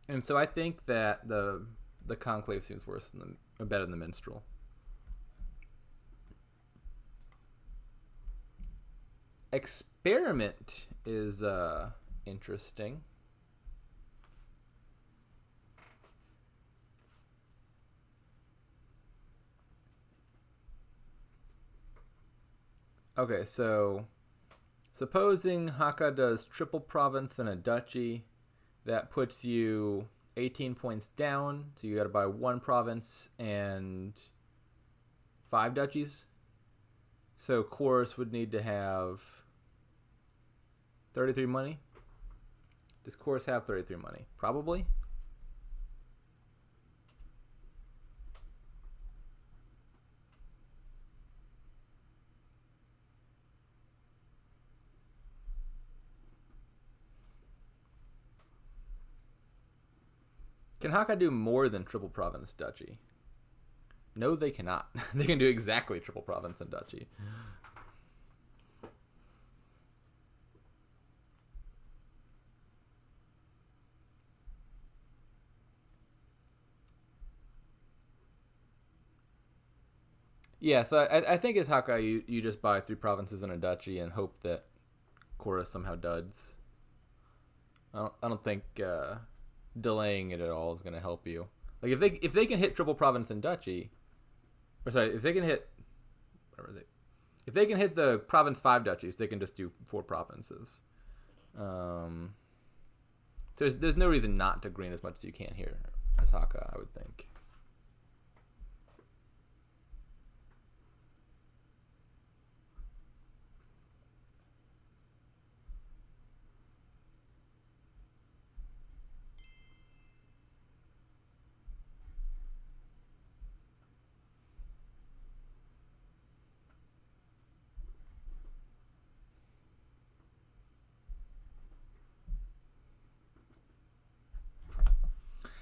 and so I think that the Conclave seems worse than better than the Minstrel. Experiment is interesting. Okay, so supposing Hakha does triple province and a duchy, that puts you 18 points down. So you got to buy one province and 5 duchies. So Chorus would need to have 33 money. Does Chorus have 33 money? Probably. Can Hakha do more than triple province duchy? No, they cannot. They can do exactly triple province and duchy. Yeah, so I think as Hakha, you just buy 3 provinces and a duchy and hope that Chorus somehow duds. I don't think delaying it at all is going to help you. Like if they can hit triple province and duchy, or sorry, if they can hit if they can hit the province 5 duchies, they can just do 4 provinces. So there's no reason not to green as much as you can here as Hakha, I would think.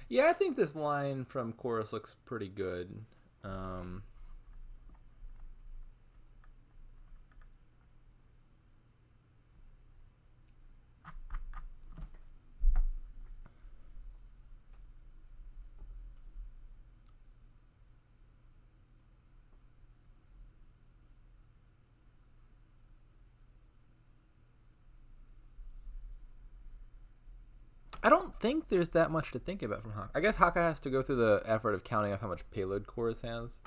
Yeah, I think this line from Chorus looks pretty good. I don't think there's that much to think about from Hakha. I guess Hakha has to go through the effort of counting up how much payload Chorus has.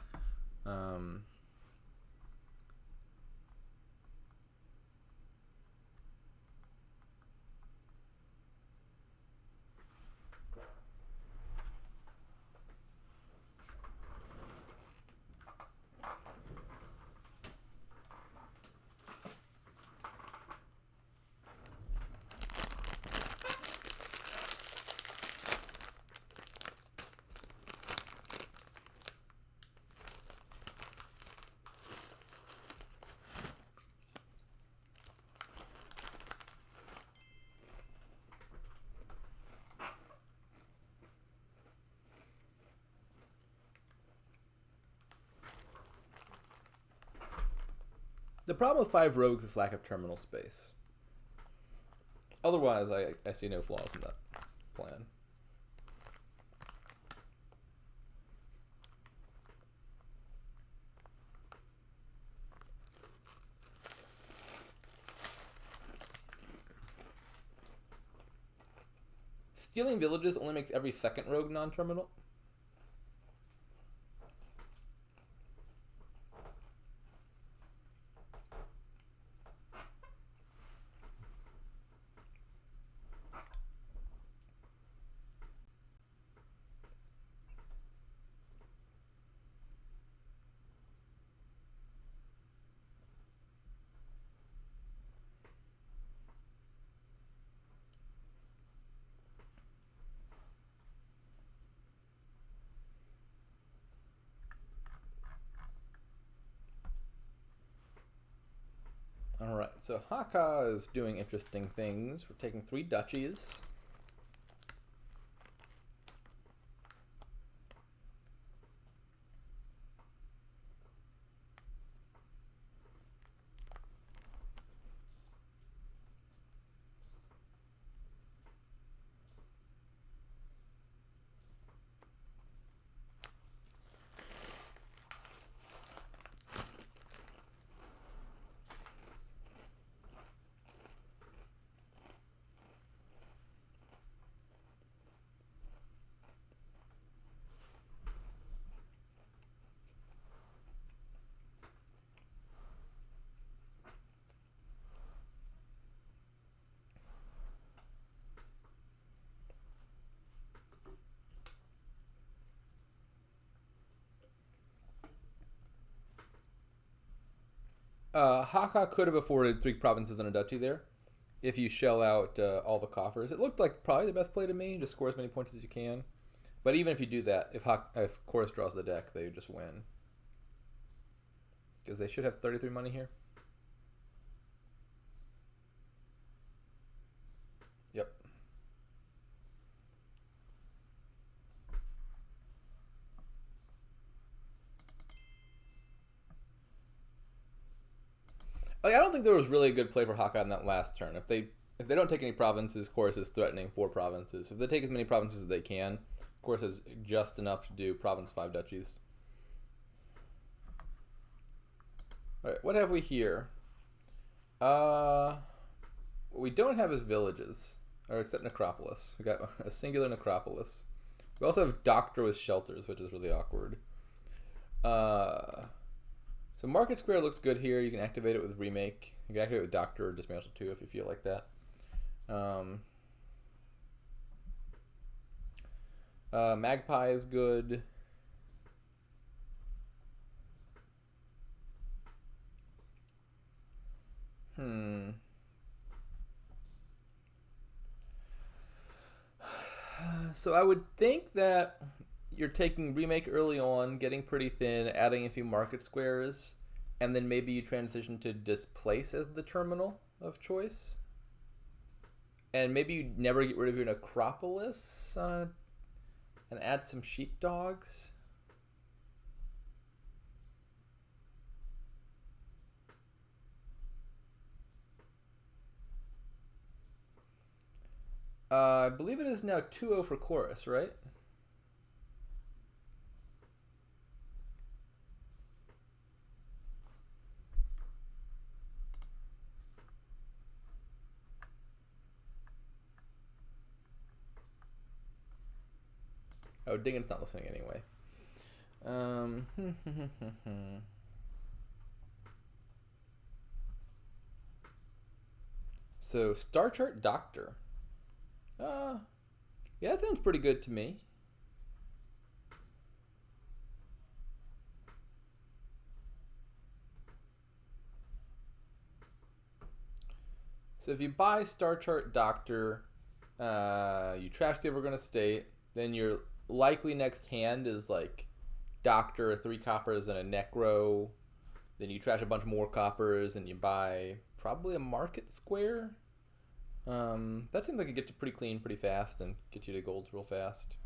The problem with 5 rogues is lack of terminal space. Otherwise, I see no flaws in that plan. stealing villages only makes every second rogue non-terminal. Alright, so Hakha is doing interesting things. We're taking 3 duchies. Hakha could have afforded 3 provinces and a duchy there if you shell out all the coffers. It looked like probably the best play to me. Just score as many points as you can. But even if you do that, if Chorus draws the deck, they just win. Because they should have 33 money here. Yep. Like, I don't think there was really a good play for Hakha in that last turn. If they don't take any provinces, Chorus is threatening 4 provinces. If they take as many provinces as they can, Chorus has just enough to do province 5 duchies. Alright, what have we here? What we don't have is villages, or except Necropolis. We got a singular Necropolis. We also have Doctor with shelters, which is really awkward. So Market Square looks good here. You can activate it with Remake. You can activate it with Doctor or Dismantle 2 if you feel like that. Magpie is good. So I would think that you're taking Remake early on, getting pretty thin, adding a few market squares, and then maybe you transition to Displace as the terminal of choice. And maybe you never get rid of your Necropolis and add some sheepdogs. I believe it is now 2-0 for Chorus, right? Oh, Dingin's not listening anyway. So, Star Chart Doctor. Yeah, that sounds pretty good to me. So if you buy Star Chart Doctor, you trash the Evergreen Estate, then your likely next hand is like Doctor, 3 coppers, and a Necro. Then you trash a bunch more coppers, and you buy probably a Market Square. That seems like it gets you pretty clean pretty fast and gets you to golds real fast.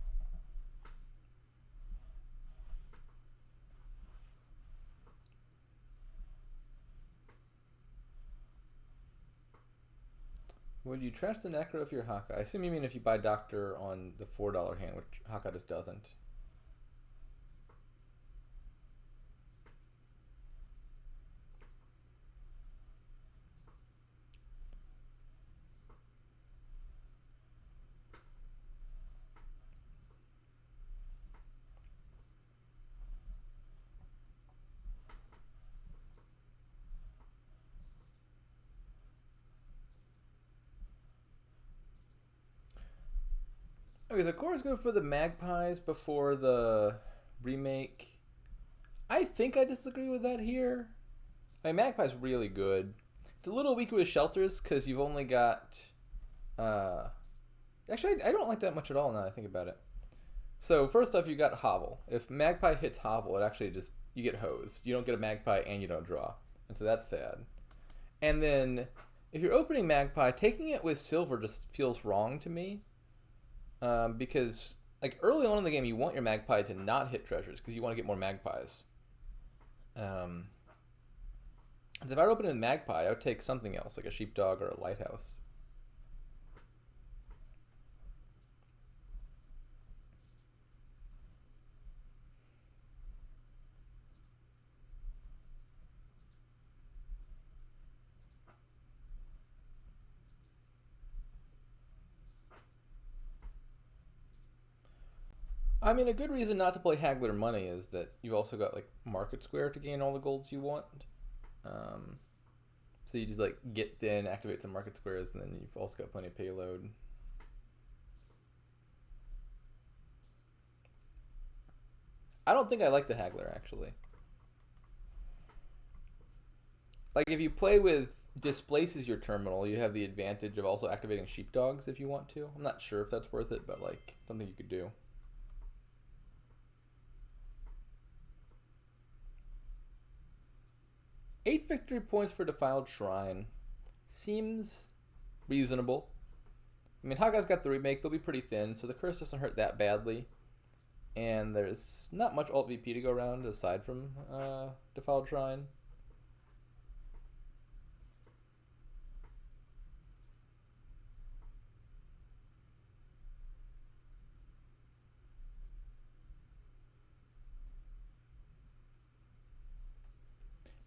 Would you trash the Necro if you're Hakha? I assume you mean if you buy Doctor on the $4 hand, which Hakha just doesn't. Okay, so Cora's going for the Magpies before the remake. I think I disagree with that here. I mean, Magpie's really good. It's a little weaker with Shelters because you've only got... Actually, I don't like that much at all now that I think about it. So first off, you got Hovel. If Magpie hits Hovel, it actually just... You get hosed. You don't get a Magpie and you don't draw. And so that's sad. And then, if you're opening Magpie, taking it with Silver just feels wrong to me. Because, like, early on in the game, you want your Magpie to not hit treasures because you want to get more Magpies. If I were opening a Magpie, I would take something else, like a Sheepdog or a Lighthouse. I mean, a good reason not to play Haggler Money is that you've also got, like, Market Square to gain all the golds you want. So you just, like, get thin, activate some Market Squares, and then you've also got plenty of payload. I don't think I like the Haggler, actually. Like, if you play with Displaces your terminal, you have the advantage of also activating Sheepdogs if you want to. I'm not sure if that's worth it, but, like, something you could do. 8 victory points for Defiled Shrine. Seems reasonable. I mean, Haga's got the remake. They'll be pretty thin, so the curse doesn't hurt that badly. And there's not much alt VP to go around aside from Defiled Shrine.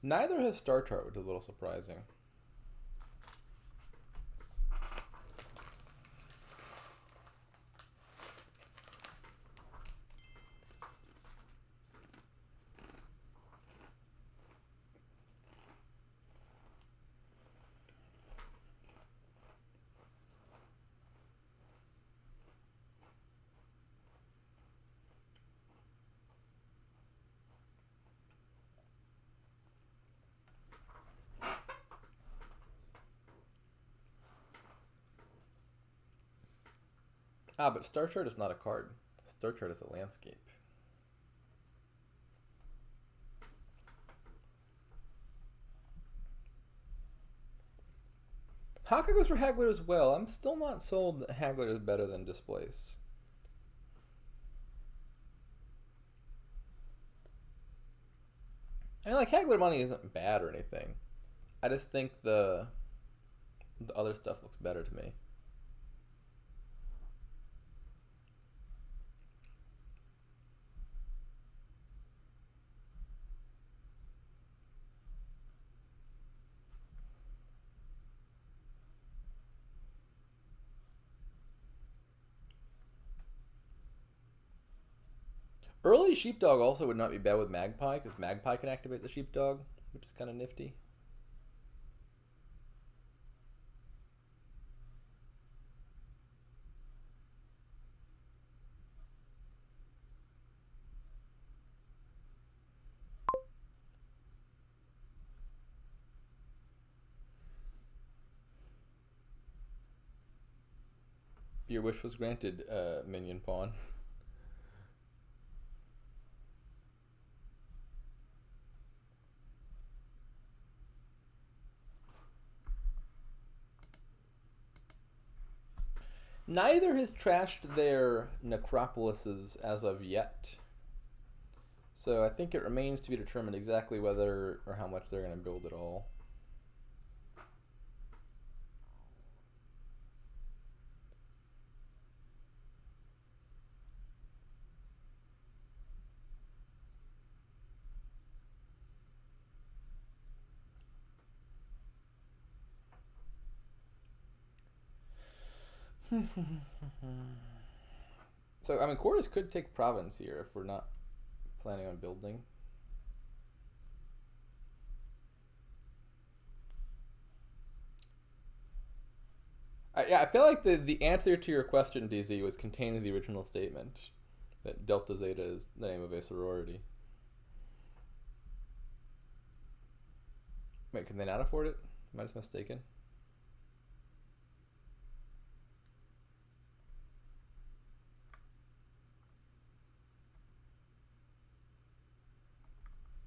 Neither has Star Chart, which is a little surprising. Ah, but Star Chart is not a card. Star Chart is a landscape. Haka goes for Haggler as well. I'm still not sold that Haggler is better than Displace. I mean, like, Haggler Money isn't bad or anything. I just think the other stuff looks better to me. Early Sheepdog also would not be bad with Magpie, because Magpie can activate the Sheepdog, which is kind of nifty. Your wish was granted, Minion Pawn. Neither has trashed their necropolises as of yet. So I think it remains to be determined exactly whether or how much they're going to build at all. So, I mean, Chorus could take Province here if we're not planning on building. Yeah, I feel like the answer to your question, DZ, was contained in the original statement that Delta Zeta is the name of a sorority. Wait, can they not afford it? Am I just mistaken?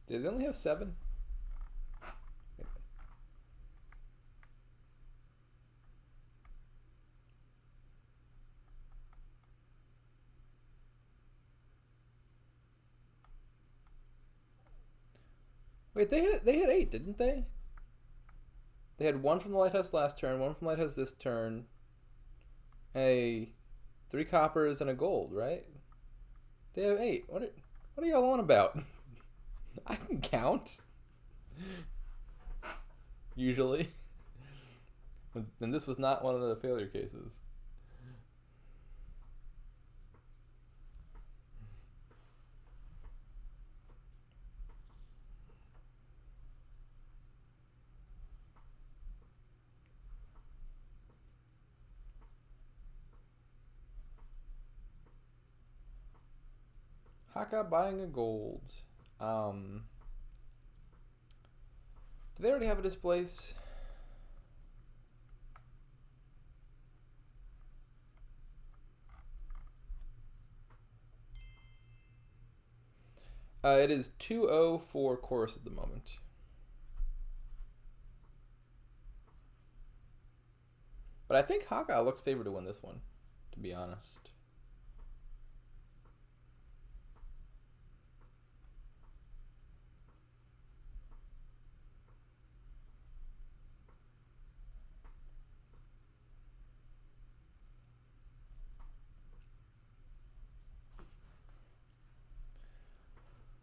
Did they only have 7? Wait, they had 8, didn't they? They had 1 from the lighthouse last turn, 1 from the lighthouse this turn, 3 coppers and a gold, right? They have 8. What are y'all on about? I can count. Usually. And this was not one of the failure cases. Hakha buying a gold. Do they already have a displace? It is 2-0 for Chorus at the moment. But I think Hakha looks favored to win this one, to be honest.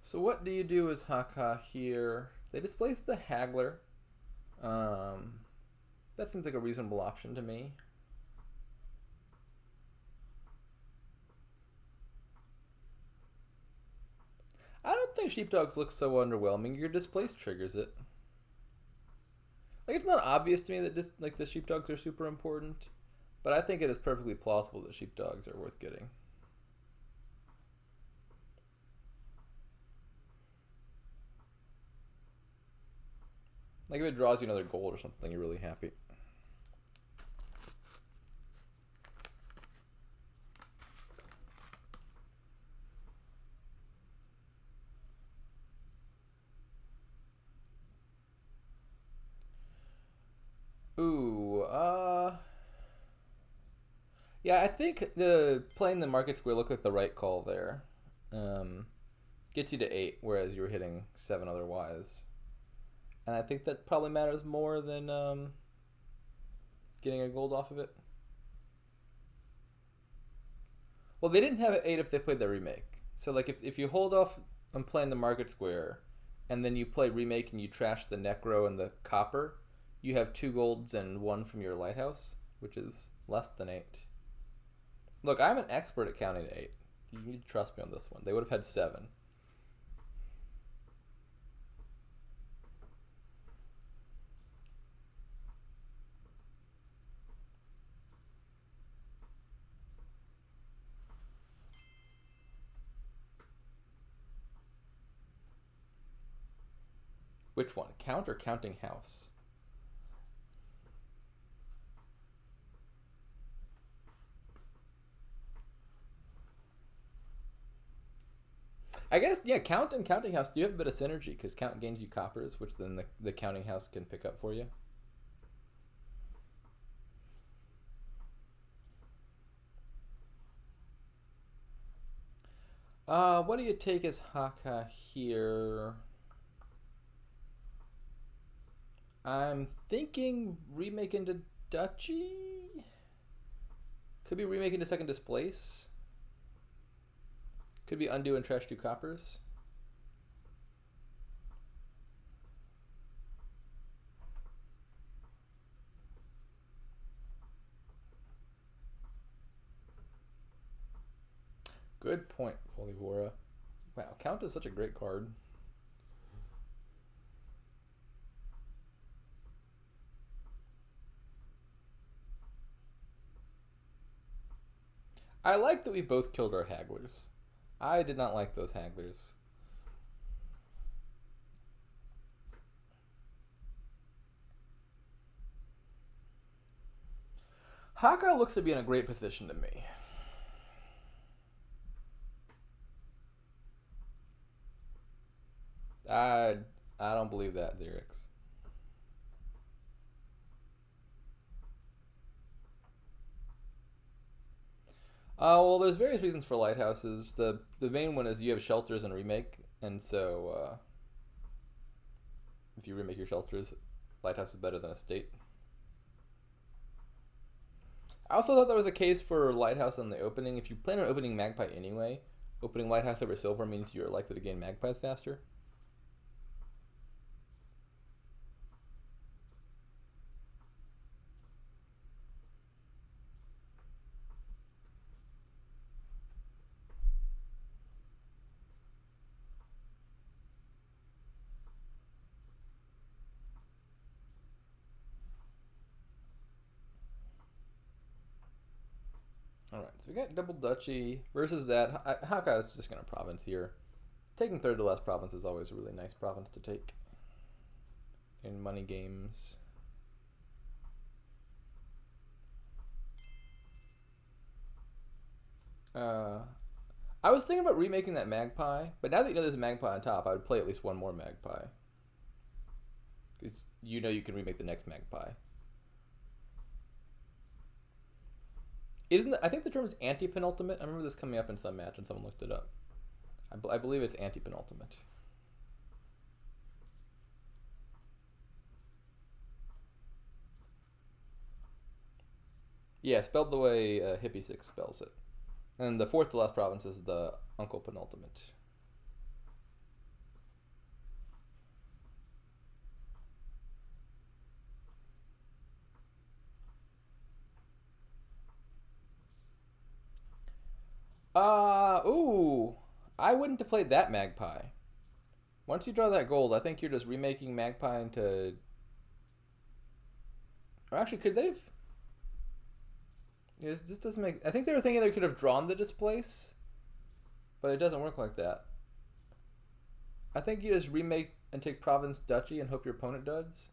So what do you do as Hakha here? They displace the Haggler. That seems like a reasonable option to me. I don't think Sheepdogs look so underwhelming. Your displace triggers it. Like, it's not obvious to me that the Sheepdogs are super important, but I think it is perfectly plausible that Sheepdogs are worth getting. Like, if it draws you another gold or something, you're really happy. Ooh, yeah, I think playing the market square looked like the right call there. Gets you to 8, whereas you were hitting 7 otherwise. And I think that probably matters more than getting a gold off of it. Well, they didn't have an 8 if they played the remake. So, like, if you hold off on playing the market square, and then you play remake and you trash the necro and the copper, you have 2 golds and 1 from your lighthouse, which is less than 8. Look, I'm an expert at counting to 8. You need to trust me on this one. They would have had 7. Which one? Count or counting house? I guess, yeah, count and counting house do have a bit of synergy because count gains you coppers, which then the counting house can pick up for you. What do you take as Hakha here? I'm thinking remake into Duchy? Could be remake into second displace. Could be undo and trash 2 coppers. Good point, Folivora. Wow, Count is such a great card. I like that we both killed our hagglers. I did not like those hagglers. Hakha looks to be in a great position to me. I don't believe that, Xerix. Well, there's various reasons for lighthouses. The main one is you have shelters in remake, and so if you remake your shelters, lighthouse is better than a state. I also thought there was a case for lighthouse in the opening. If you plan on opening magpie anyway, opening lighthouse over silver means you're likely to gain magpies faster. Alright, so we got double duchy versus that. Hakha is just going to province here. Taking third to last province is always a really nice province to take in money games. I was thinking about remaking that magpie, but now that you know there's a magpie on top, I would play at least one more magpie. Because you know you can remake the next magpie. I think the term is anti-penultimate? I remember this coming up in some match and someone looked it up. I believe it's anti-penultimate. Yeah, spelled the way Hippie6 spells it. And the fourth to last province is the Uncle Penultimate. Ooh. I wouldn't have played that magpie. Once you draw that gold, I think you're just remaking magpie into... Or actually, could they've... This doesn't make... I think they were thinking they could have drawn the displace, but it doesn't work like that. I think you just remake and take province duchy and hope your opponent does.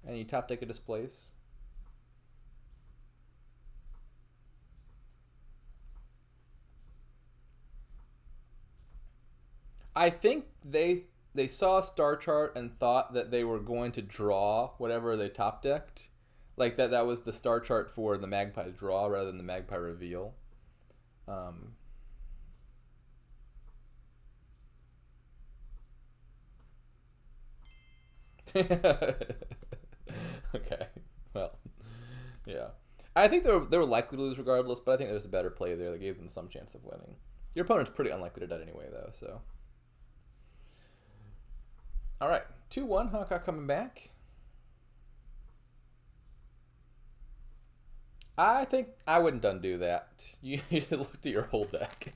And you top deck a displace. I think they saw a star chart and thought that they were going to draw whatever they top decked. Like that was the star chart for the magpie draw rather than the magpie reveal. Okay. Well, yeah. I think they were likely to lose regardless, but I think there was a better play there that gave them some chance of winning. Your opponent's pretty unlikely to dead anyway, though, so. Alright, 2-1, Hakha coming back. I think I wouldn't undo that. You need to look at your whole deck.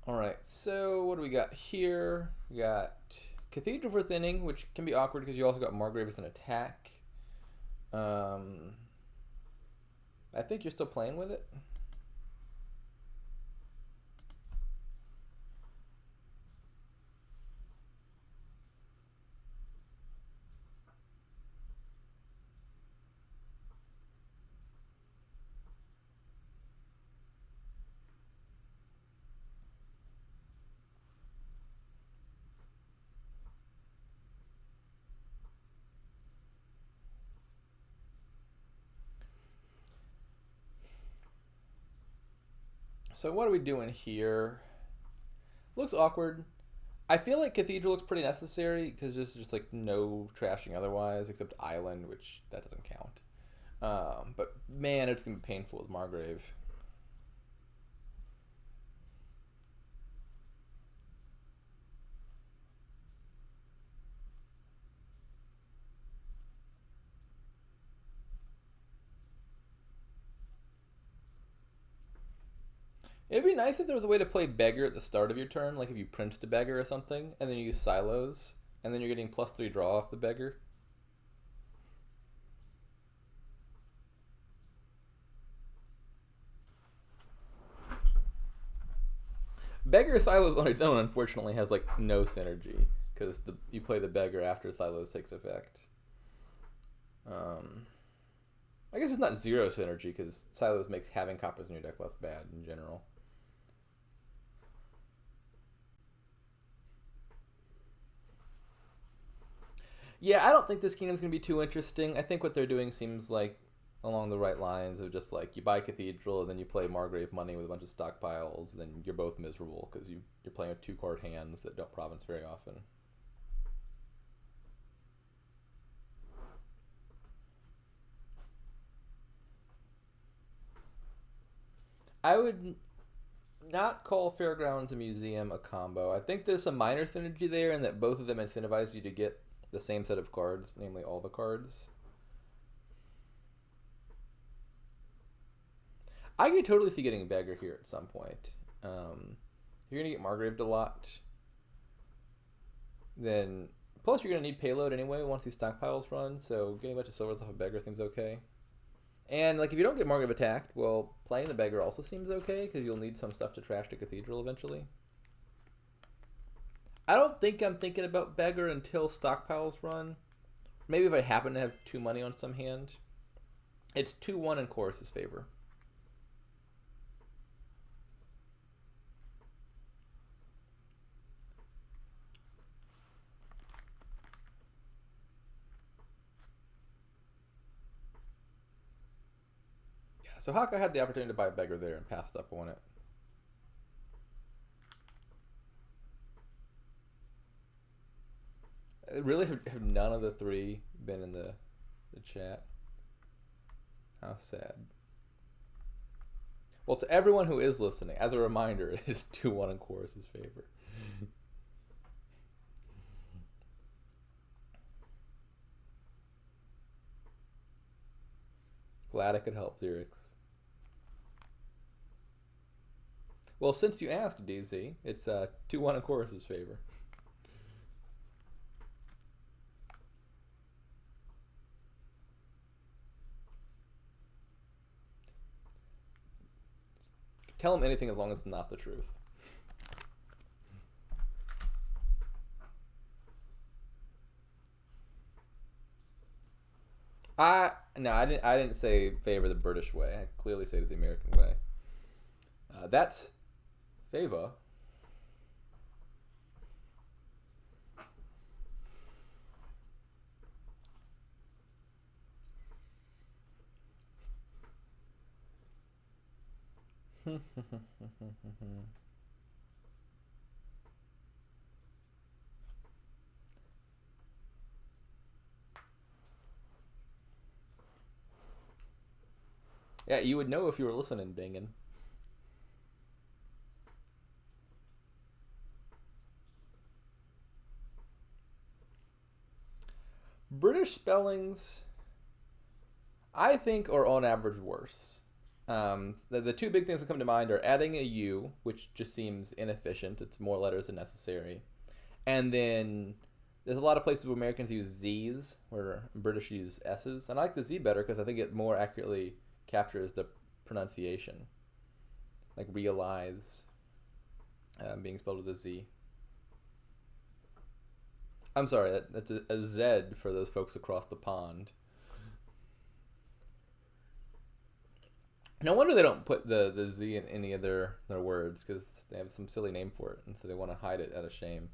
Alright, so what do we got here? We got Cathedral for Thinning, which can be awkward because you also got Margrave as an attack. I think you're still playing with it. So what are we doing here? Looks awkward. I feel like Cathedral looks pretty necessary because there's just like no trashing otherwise except Island, which that doesn't count. But man, it's gonna be painful with Margrave. It'd be nice if there was a way to play beggar at the start of your turn, like if you princed a beggar or something, and then you use silos, and then you're getting +3 draw off the beggar. Beggar Silos on its own, unfortunately, has like no synergy because you play the beggar after Silos takes effect. I guess it's not zero synergy because Silos makes having copies in your deck less bad in general. Yeah, I don't think this kingdom's gonna be too interesting. I think what they're doing seems like along the right lines of just like you buy Cathedral and then you play Margrave Money with a bunch of stockpiles, then you're both miserable because you're playing with 2-card hands that don't province very often. I would not call Fairgrounds a museum a combo. I think there's some minor synergy there in that both of them incentivize you to get the same set of cards, namely all the cards. I could totally see getting Beggar here at some point. You're going to get Margraved a lot. Then, plus you're going to need payload anyway once these stockpiles run, so getting a bunch of silvers off a Beggar seems okay. And like if you don't get Margrave attacked, well, playing the Beggar also seems okay because you'll need some stuff to trash the Cathedral eventually. I don't think I'm thinking about Beggar until stockpiles run. Maybe if I happen to have 2 money on some hand. It's 2-1 in Chorus's favor. Yeah, so Hakha had the opportunity to buy a Beggar there and passed up on it. Really, have none of the 3 been in the chat? How sad. Well, to everyone who is listening, as a reminder, it is 2-1 in Chorus's favor. Glad I could help, Xerix. Well, since you asked, DZ, it's 2-1 in Chorus's favor. Tell him anything as long as it's not the truth. No, I didn't say favor the British way. I clearly say it the American way. That's favor. Yeah, you would know if you were listening, Bingen. British spellings, I think, are on average worse. The 2 big things that come to mind are adding a U, which just seems inefficient. It's more letters than necessary. And then there's a lot of places where Americans use Z's, where British use S's. And I like the Z better because I think it more accurately captures the pronunciation. Like realize being spelled with a Z. I'm sorry, that's a Z for those folks across the pond. No wonder they don't put the Z in any of their words, because they have some silly name for it, and so they want to hide it out of shame.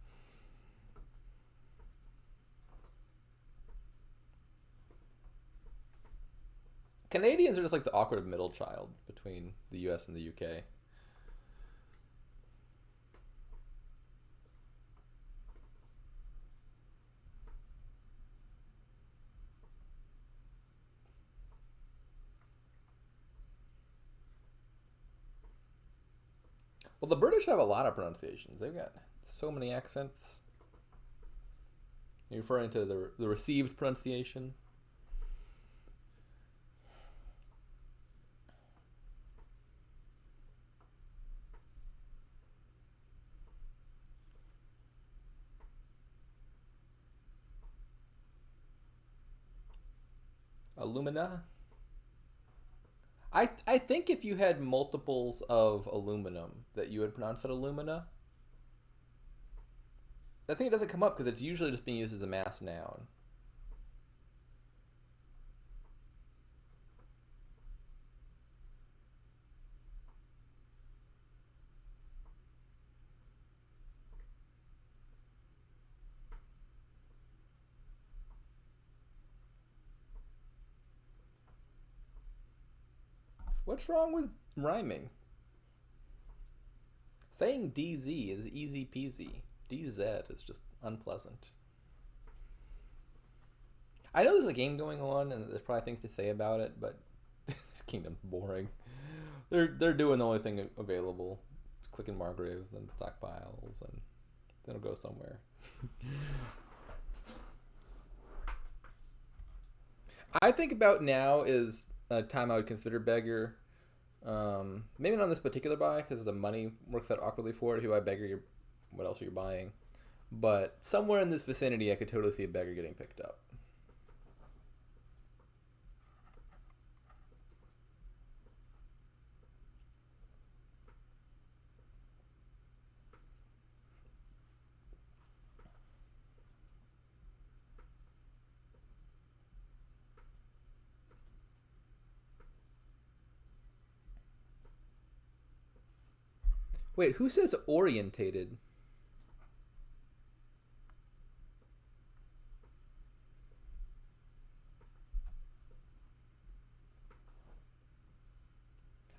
Canadians are just like the awkward middle child between the US and the UK. Well, the British have a lot of pronunciations. They've got so many accents. You're referring to the received pronunciation? Alumina. I think if you had multiples of aluminum, that you would pronounce it alumina. I think it doesn't come up because it's usually just being used as a mass noun. What's wrong with rhyming? Saying DZ is easy peasy. DZ is just unpleasant. I know there's a game going on and there's probably things to say about it, but this kingdom's boring. They're doing the only thing available, clicking Margraves and stockpiles, and then it'll go somewhere. I think about now is a time I would consider beggar. Maybe not on this particular buy because the money works out awkwardly for it. If you buy beggar, what else are you buying? But somewhere in this vicinity, I could totally see a beggar getting picked up. Wait, who says orientated?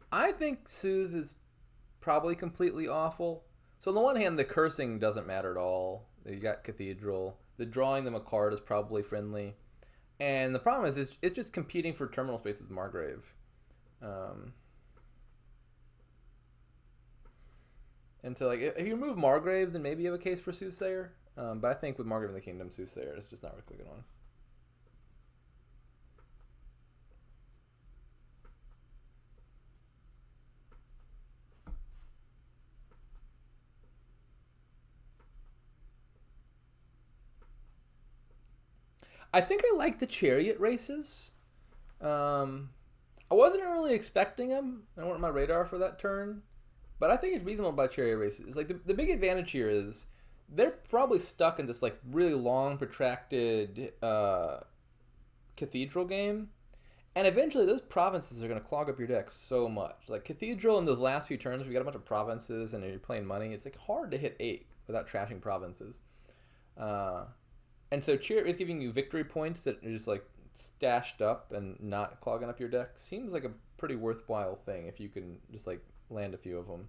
I think Soothe is probably completely awful. So on the one hand, the cursing doesn't matter at all. You got Cathedral. The drawing them a card is probably friendly. And the problem is it's just competing for terminal space with Margrave. And so, like, if you remove Margrave, then maybe you have a case for Soothsayer. But I think with Margrave in the Kingdom, Soothsayer is just not worth clicking on. I think I like the Chariot races. I wasn't really expecting them. They weren't on my radar for that turn. But I think it's reasonable about Chariot races. Like, the big advantage here is they're probably stuck in this, like, really long, protracted Cathedral game. And eventually those provinces are going to clog up your deck so much. Like, Cathedral in those last few turns, we got a bunch of provinces and you're playing money. It's, like, hard to hit 8 without trashing provinces. And so Chariot is giving you victory points that are just, like, stashed up and not clogging up your deck. Seems like a pretty worthwhile thing if you can just, like, land a few of them.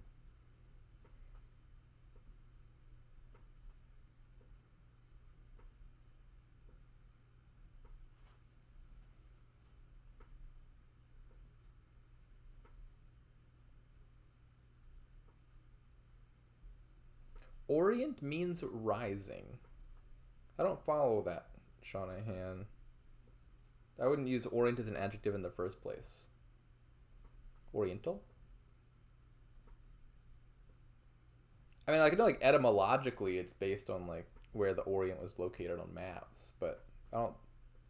Orient means rising. I don't follow that, Shanahan. I wouldn't use orient as an adjective in the first place. Oriental? I mean, like, I know, like, etymologically it's based on, like, where the Orient was located on maps, but I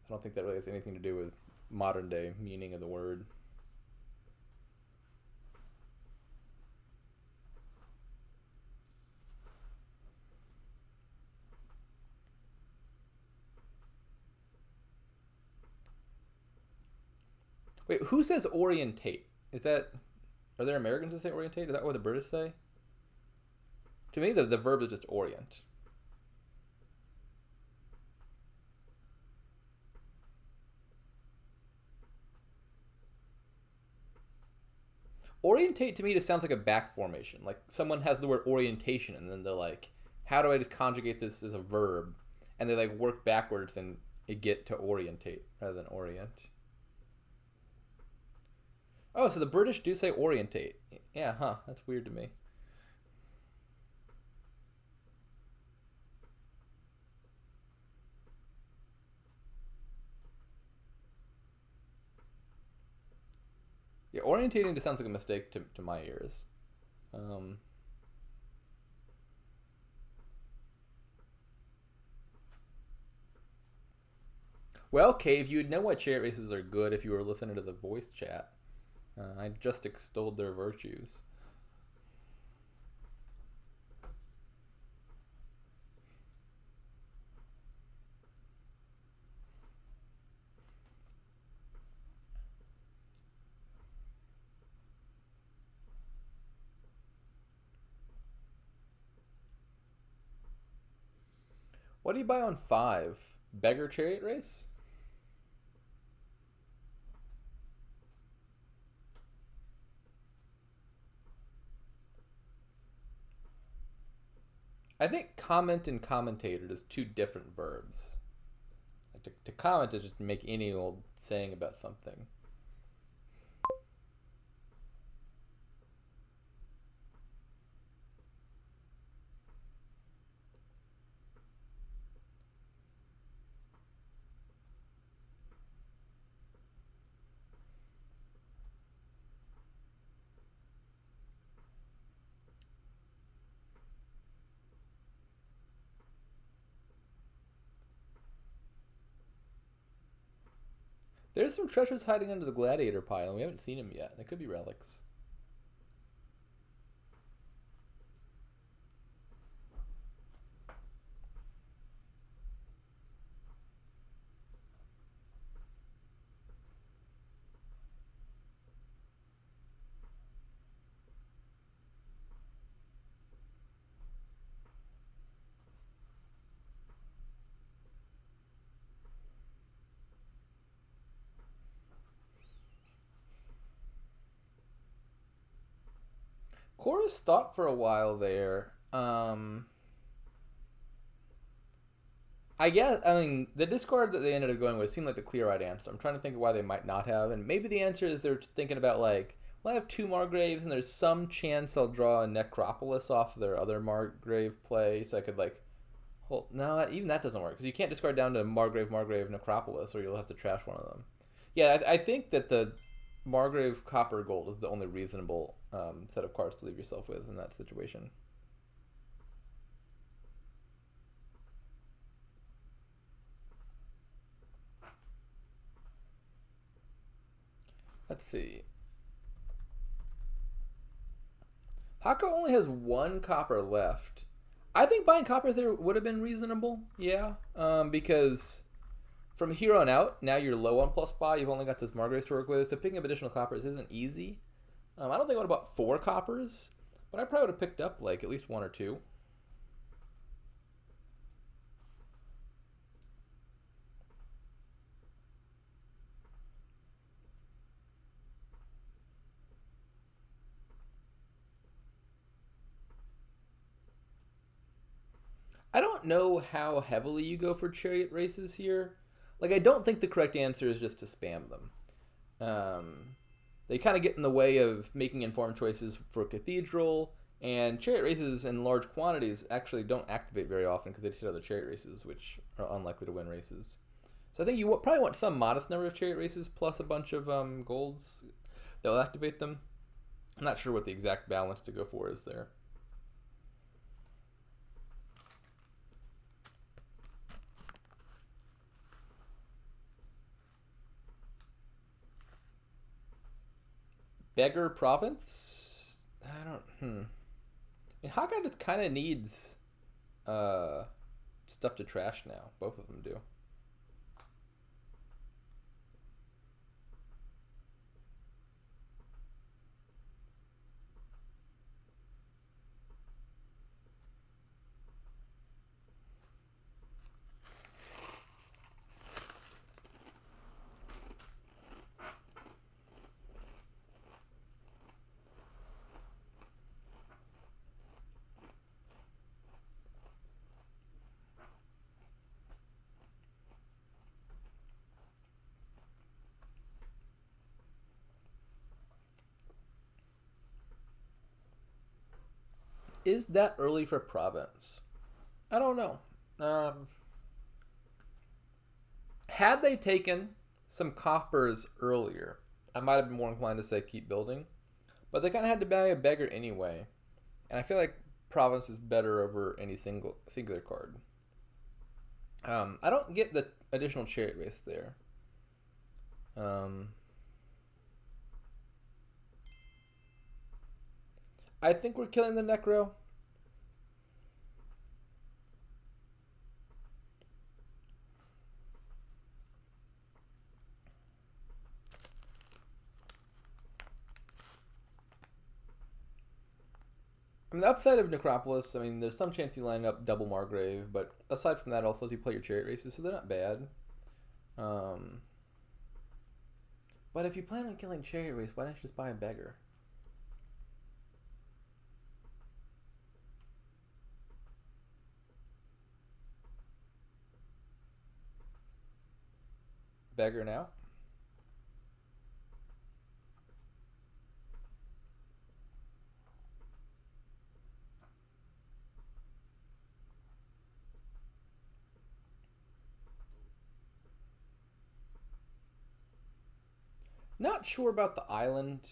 don't think that really has anything to do with modern day meaning of the word. Wait, who says orientate? Is that, are there Americans that say orientate? Is that what the British say? To me, the verb is just orient. Orientate to me just sounds like a back formation. Like someone has the word orientation and then they're like, how do I just conjugate this as a verb? And they like work backwards and get to orientate rather than orient. Oh, so the British do say orientate. Yeah, huh. That's weird to me. Yeah, orientating just sounds like a mistake to my ears. Um, Well, Cave, you'd know why chariot races are good if you were listening to the voice chat. I just extolled their virtues. What do you buy on 5? Beggar chariot race? I think comment and commentator is two different verbs. Like to comment is just make any old saying about something. There's some treasures hiding under the gladiator pile, and we haven't seen them yet. They could be relics. Chorus thought for a while there. I guess, I mean, the discard that they ended up going with seemed like the clear right answer. I'm trying to think of why they might not have, and maybe the answer is they're thinking about, like, well, I have 2 Margraves, and there's some chance I'll draw a Necropolis off their other Margrave play, so I could, like, hold. No, even that doesn't work, because you can't discard down to Margrave, Necropolis, or you'll have to trash one of them. Yeah, I think that the Margrave Copper Gold is the only reasonable set of cards to leave yourself with in that situation. Let's see. Hakha only has 1 copper left. I think buying copper there would have been reasonable, yeah, because from here on out, now you're low on plus buy. You've only got this Margraves to work with, so picking up additional coppers isn't easy. I don't think I would have bought 4 coppers, but I probably would have picked up like at least 1 or 2. I don't know how heavily you go for chariot races here. Like, I don't think the correct answer is just to spam them. They kind of get in the way of making informed choices for Cathedral, and chariot races in large quantities actually don't activate very often because they just hit other chariot races, which are unlikely to win races. So I think you probably want some modest number of chariot races plus a bunch of golds that will activate them. I'm not sure what the exact balance to go for is there. Beggar Province? I don't. And Hawkeye just kind of needs stuff to trash now. Both of them do. Is that early for Province? I don't know. Had they taken some coppers earlier, I might have been more inclined to say keep building. But they kind of had to buy a beggar anyway, and I feel like Province is better over any singular card. I don't get the additional chariot race there. I think we're killing the Necro. I mean, the upside of Necropolis, I mean, there's some chance you line up double Margrave, but aside from that, also you play your chariot races, so they're not bad. But if you plan on killing chariot race, why don't you just buy a beggar? Beggar now. Not sure about the island.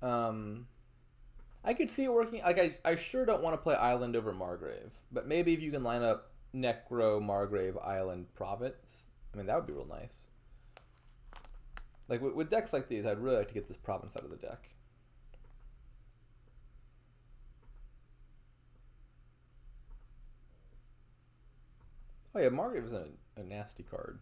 I could see it working. Like I sure don't want to play island over Margrave, but maybe if you can line up Necro, Margrave, Island, Province, I mean that would be real nice. Like with decks like these, I'd really like to get this Province out of the deck. Oh yeah, Margrave is a nasty card.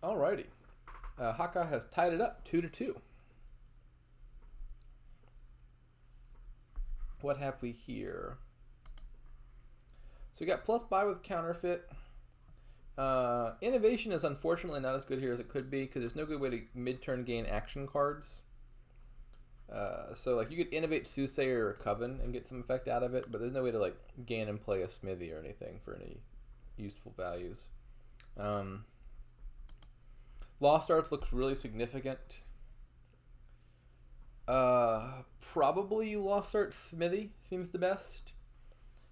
Alrighty. Hakha has tied it up 2-2. What have we here? So we got plus buy with counterfeit. Innovation is unfortunately not as good here as it could be because there's no good way to mid-turn gain action cards. So like you could innovate Soothsayer or Coven and get some effect out of it, but there's no way to like gain and play a Smithy or anything for any useful values. Lost Arts looks really significant. Probably Lost Arts Smithy seems the best.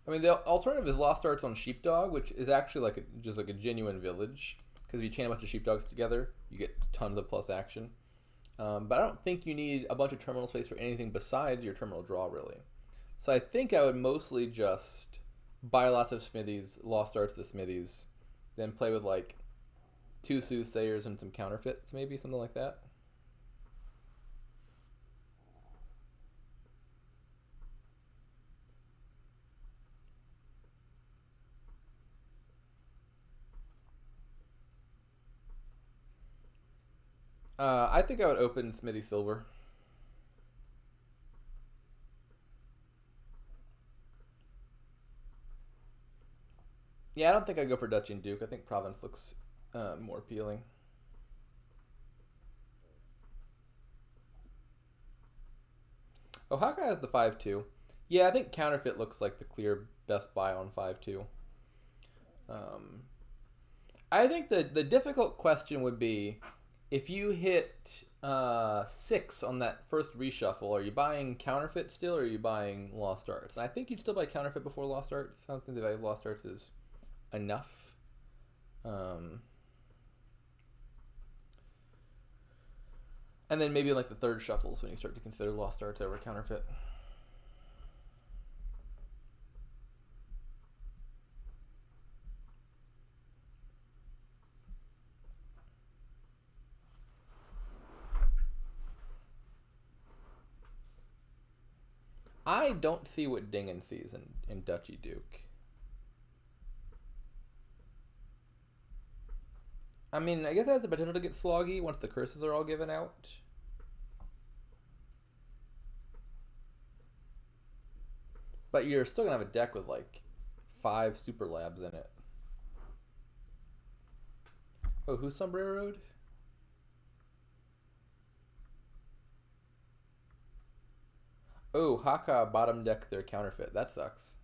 I mean, the alternative is Lost Arts on Sheepdog, which is actually like just like a genuine village. Because if you chain a bunch of sheepdogs together, you get tons of plus action. But I don't think you need a bunch of terminal space for anything besides your terminal draw, really. So I think I would mostly just buy lots of Smithies, Lost Arts the Smithies, then play with like 2 Soothsayers and some counterfeits, maybe, something like that. I think I would open Smithy Silver. Yeah, I don't think I'd go for Duchy and Duke. I think Province looks more appealing. Hakha has the 5-2. Yeah, I think Counterfeit looks like the clear best buy on 5-2. I think the difficult question would be if you hit 6 on that first reshuffle, are you buying Counterfeit still or are you buying Lost Arts? And I think you'd still buy Counterfeit before Lost Arts. I don't think the value of Lost Arts is enough. And then maybe like the third shuffles when you start to consider Lost Arts over Counterfeit. I don't see what Dingen sees in Duchy Duke. I mean, I guess it has the potential to get sloggy once the curses are all given out. But you're still going to have a deck with like 5 Super Labs in it. Oh, who's Sombreroed? Oh, Hakha bottom deck their Counterfeit. That sucks.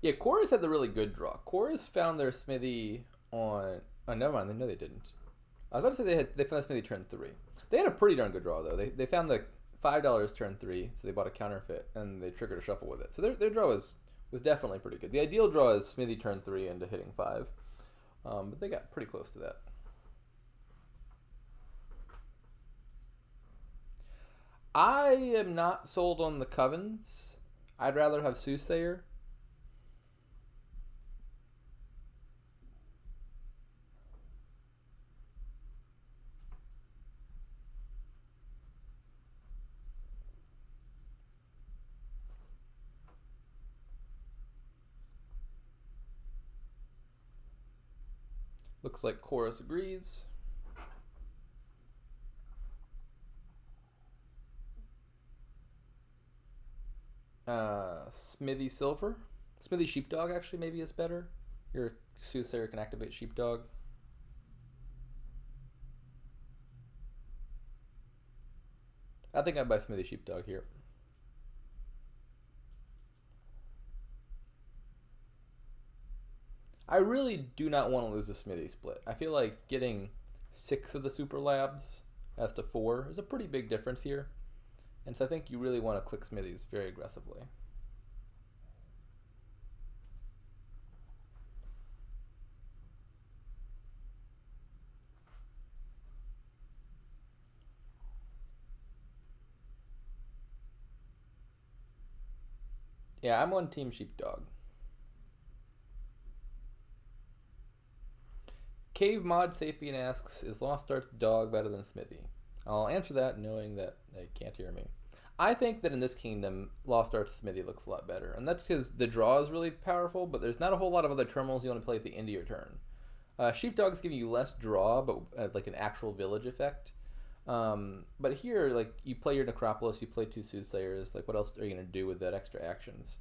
Yeah, Chorus had the really good draw. Chorus found their smithy on. Oh, never mind. No, they didn't. I was about to say they found the smithy turn 3. They had a pretty darn good draw though. They found the $5 turn 3, so they bought a counterfeit and they triggered a shuffle with it. So their draw was definitely pretty good. The ideal draw is smithy turn 3 into hitting 5, but they got pretty close to that. I am not sold on the Covens. I'd rather have Soothsayer. Looks like Chorus agrees. Smithy Silver. Smithy Sheepdog actually maybe is better. Your Soothsayer can activate Sheepdog. I think I'd buy Smithy Sheepdog here. I really do not want to lose a Smithy split. I feel like getting 6 of the Super Labs as to 4 is a pretty big difference here. And so I think you really want to click Smithies very aggressively. Yeah, I'm on Team Sheepdog. Cave Mod Sapien asks, is Lost Arts Dog better than Smithy? I'll answer that knowing that they can't hear me. I think that in this kingdom, Lost Arts Smithy looks a lot better. And that's because the draw is really powerful, but there's not a whole lot of other terminals you want to play at the end of your turn. Sheepdog's giving you less draw, but like an actual village effect. But here, like, you play your Necropolis, you play 2 Soothsayers. Like, what else are you going to do with that extra actions?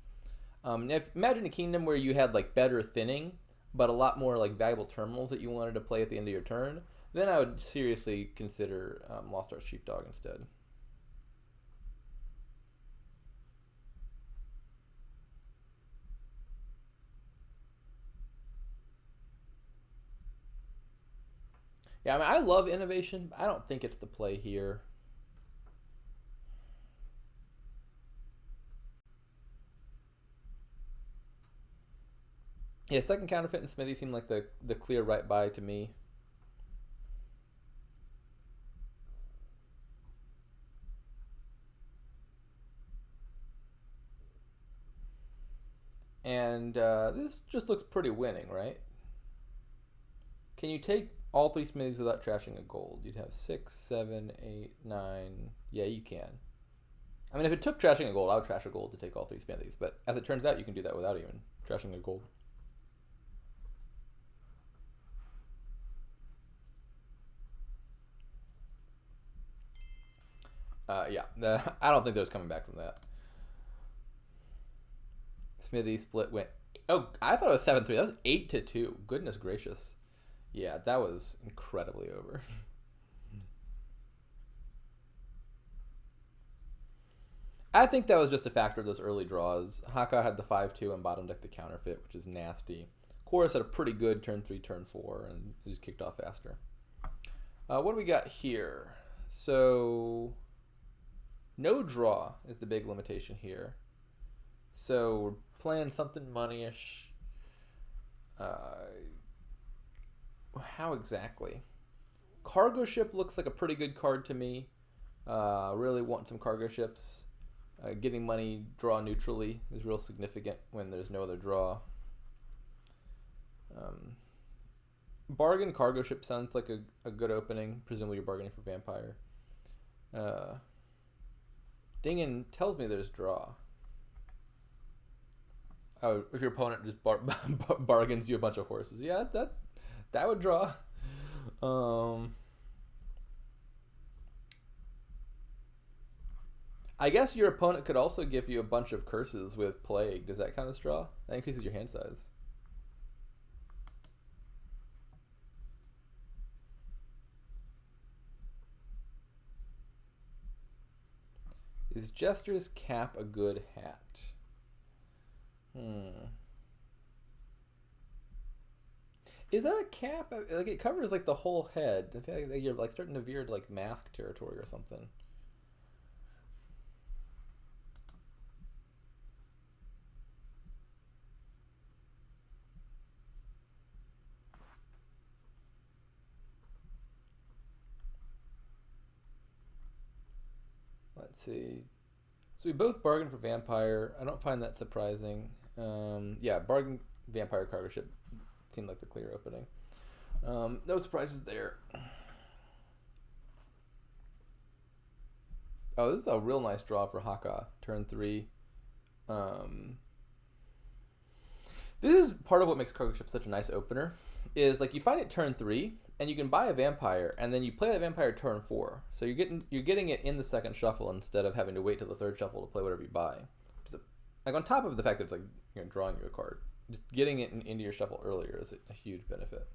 Imagine a kingdom where you had, like, better thinning, but a lot more, like, valuable terminals that you wanted to play at the end of your turn. Then I would seriously consider Lost Arts Sheepdog instead. Yeah, I mean, I love innovation, but I don't think it's the play here. Yeah, second counterfeit and Smithy seem like the clear right buy to me. And this just looks pretty winning, right? Can you take all 3 Smithies without trashing a gold? You'd have 6, 7, 8, 9. Yeah, you can. I mean, if it took trashing a gold, I would trash a gold to take all 3 Smithies. But as it turns out, you can do that without even trashing a gold. Yeah, I don't think there's coming back from that. Smithy split went. Oh, I thought it was 7-3. That was 8-2. Goodness gracious. Yeah, that was incredibly over. I think that was just a factor of those early draws. Hakha had the 5-2 and bottom deck the counterfeit, which is nasty. Chorus had a pretty good turn 3, turn 4, and just kicked off faster. What do we got here? So, no draw is the big limitation here. So, we're playing something money-ish. How exactly? Cargo ship looks like a pretty good card to me. Really want some cargo ships. Getting money draw neutrally is real significant when there's no other draw. Bargain cargo ship sounds like a good opening. Presumably you're bargaining for vampire. Dingen tells me there's draw. Oh, if your opponent just bargains you a bunch of horses. Yeah, that would draw. I guess your opponent could also give you a bunch of curses with plague. Does that count as draw? That increases your hand size. Is Jester's cap a good hat? Is that a cap? Like it covers like the whole head. I feel like you're like starting to veer to like mask territory or something. Let's see. So we both bargained for vampire. I don't find that surprising. Yeah, bargain vampire cargo ship seemed like the clear opening. No surprises there. Oh, this is a real nice draw for Hakha. Turn 3. This is part of what makes cargo ship such a nice opener. Is like you find it turn 3, and you can buy a vampire, and then you play that vampire turn 4. So you're getting it in the second shuffle instead of having to wait till the third shuffle to play whatever you buy. Like on top of the fact that it's like drawing you a card, just getting it into your shuffle earlier is a huge benefit.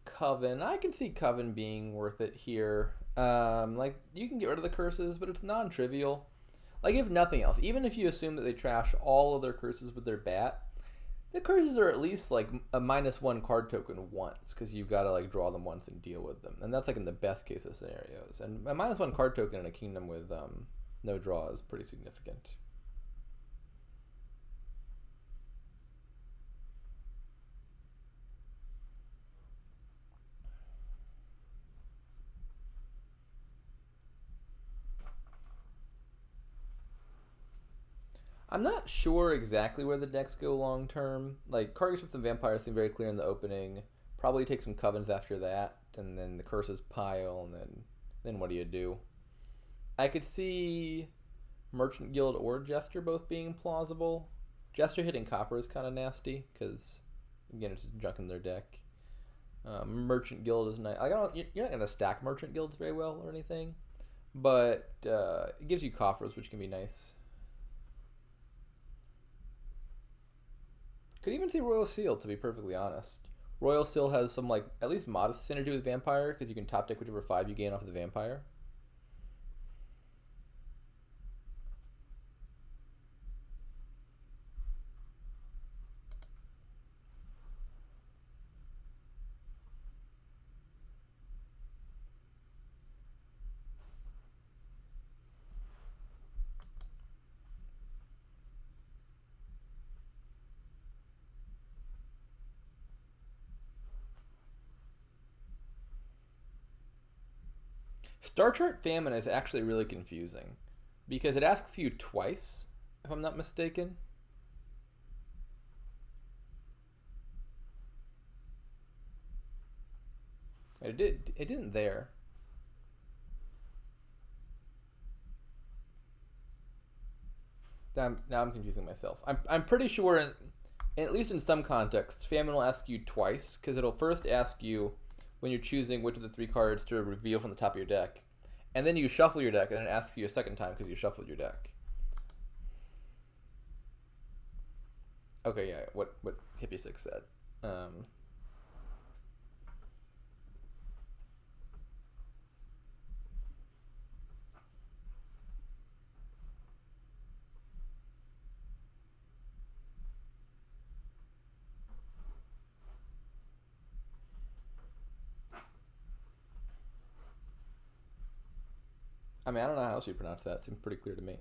Coven, I can see Coven being worth it here. Like you can get rid of the curses, but it's non-trivial. Like if nothing else, even if you assume that they trash all of their curses with their bat, the curses are at least like a -1 card token once, because you've got to like draw them once and deal with them, and that's like in the best case of scenarios. And a -1 card token in a kingdom with no draw is pretty significant. I'm not sure exactly where the decks go long term. Like cargo ships and vampires seem very clear in the opening. Probably take some covens after that, and then the curses pile, and then what do you do? I could see Merchant Guild or Jester both being plausible. Jester hitting copper is kind of nasty because again it's just junk in their deck. Merchant Guild is nice. You're not gonna stack Merchant Guilds very well or anything, but it gives you coffers, which can be nice. Could even see Royal Seal, to be perfectly honest. Royal Seal has some like at least modest synergy with Vampire because you can top deck whichever 5 you gain off of the Vampire. Star Chart Famine is actually really confusing because it asks you twice, if I'm not mistaken. It did. It didn't there. Now I'm confusing myself. I'm pretty sure, at least in some contexts, Famine will ask you twice because it'll first ask you when you're choosing which of the 3 cards to reveal from the top of your deck, and then you shuffle your deck, and it asks you a second time because you shuffled your deck. Okay, yeah, what Hippie 6 said. I mean, I don't know how else you pronounce that. It seems pretty clear to me.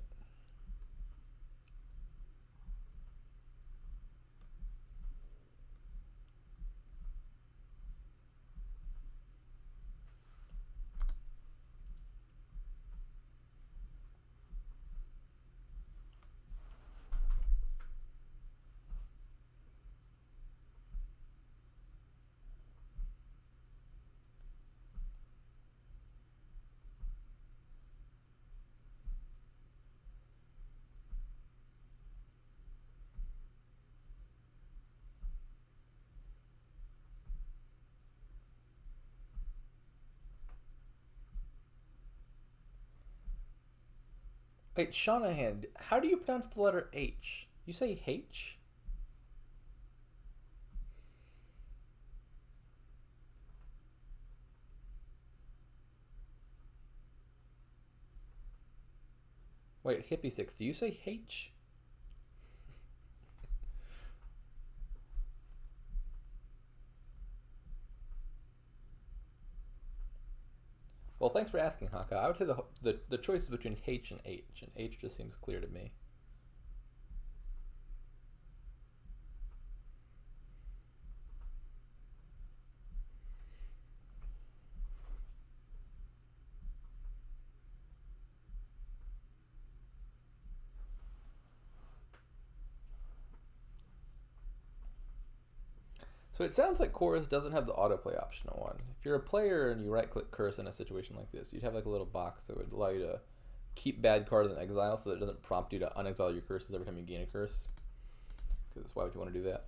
Wait, Shanahan, how do you pronounce the letter H? You say H? Wait, Hippie 6, do you say H? Well, thanks for asking, Haka. I would say the choice is between H, and H just seems clear to me. So it sounds like Chorus doesn't have the autoplay option on one. If you're a player and you right-click curse in a situation like this, you'd have like a little box that would allow you to keep bad cards in exile so that it doesn't prompt you to unexile your curses every time you gain a curse. Because why would you want to do that?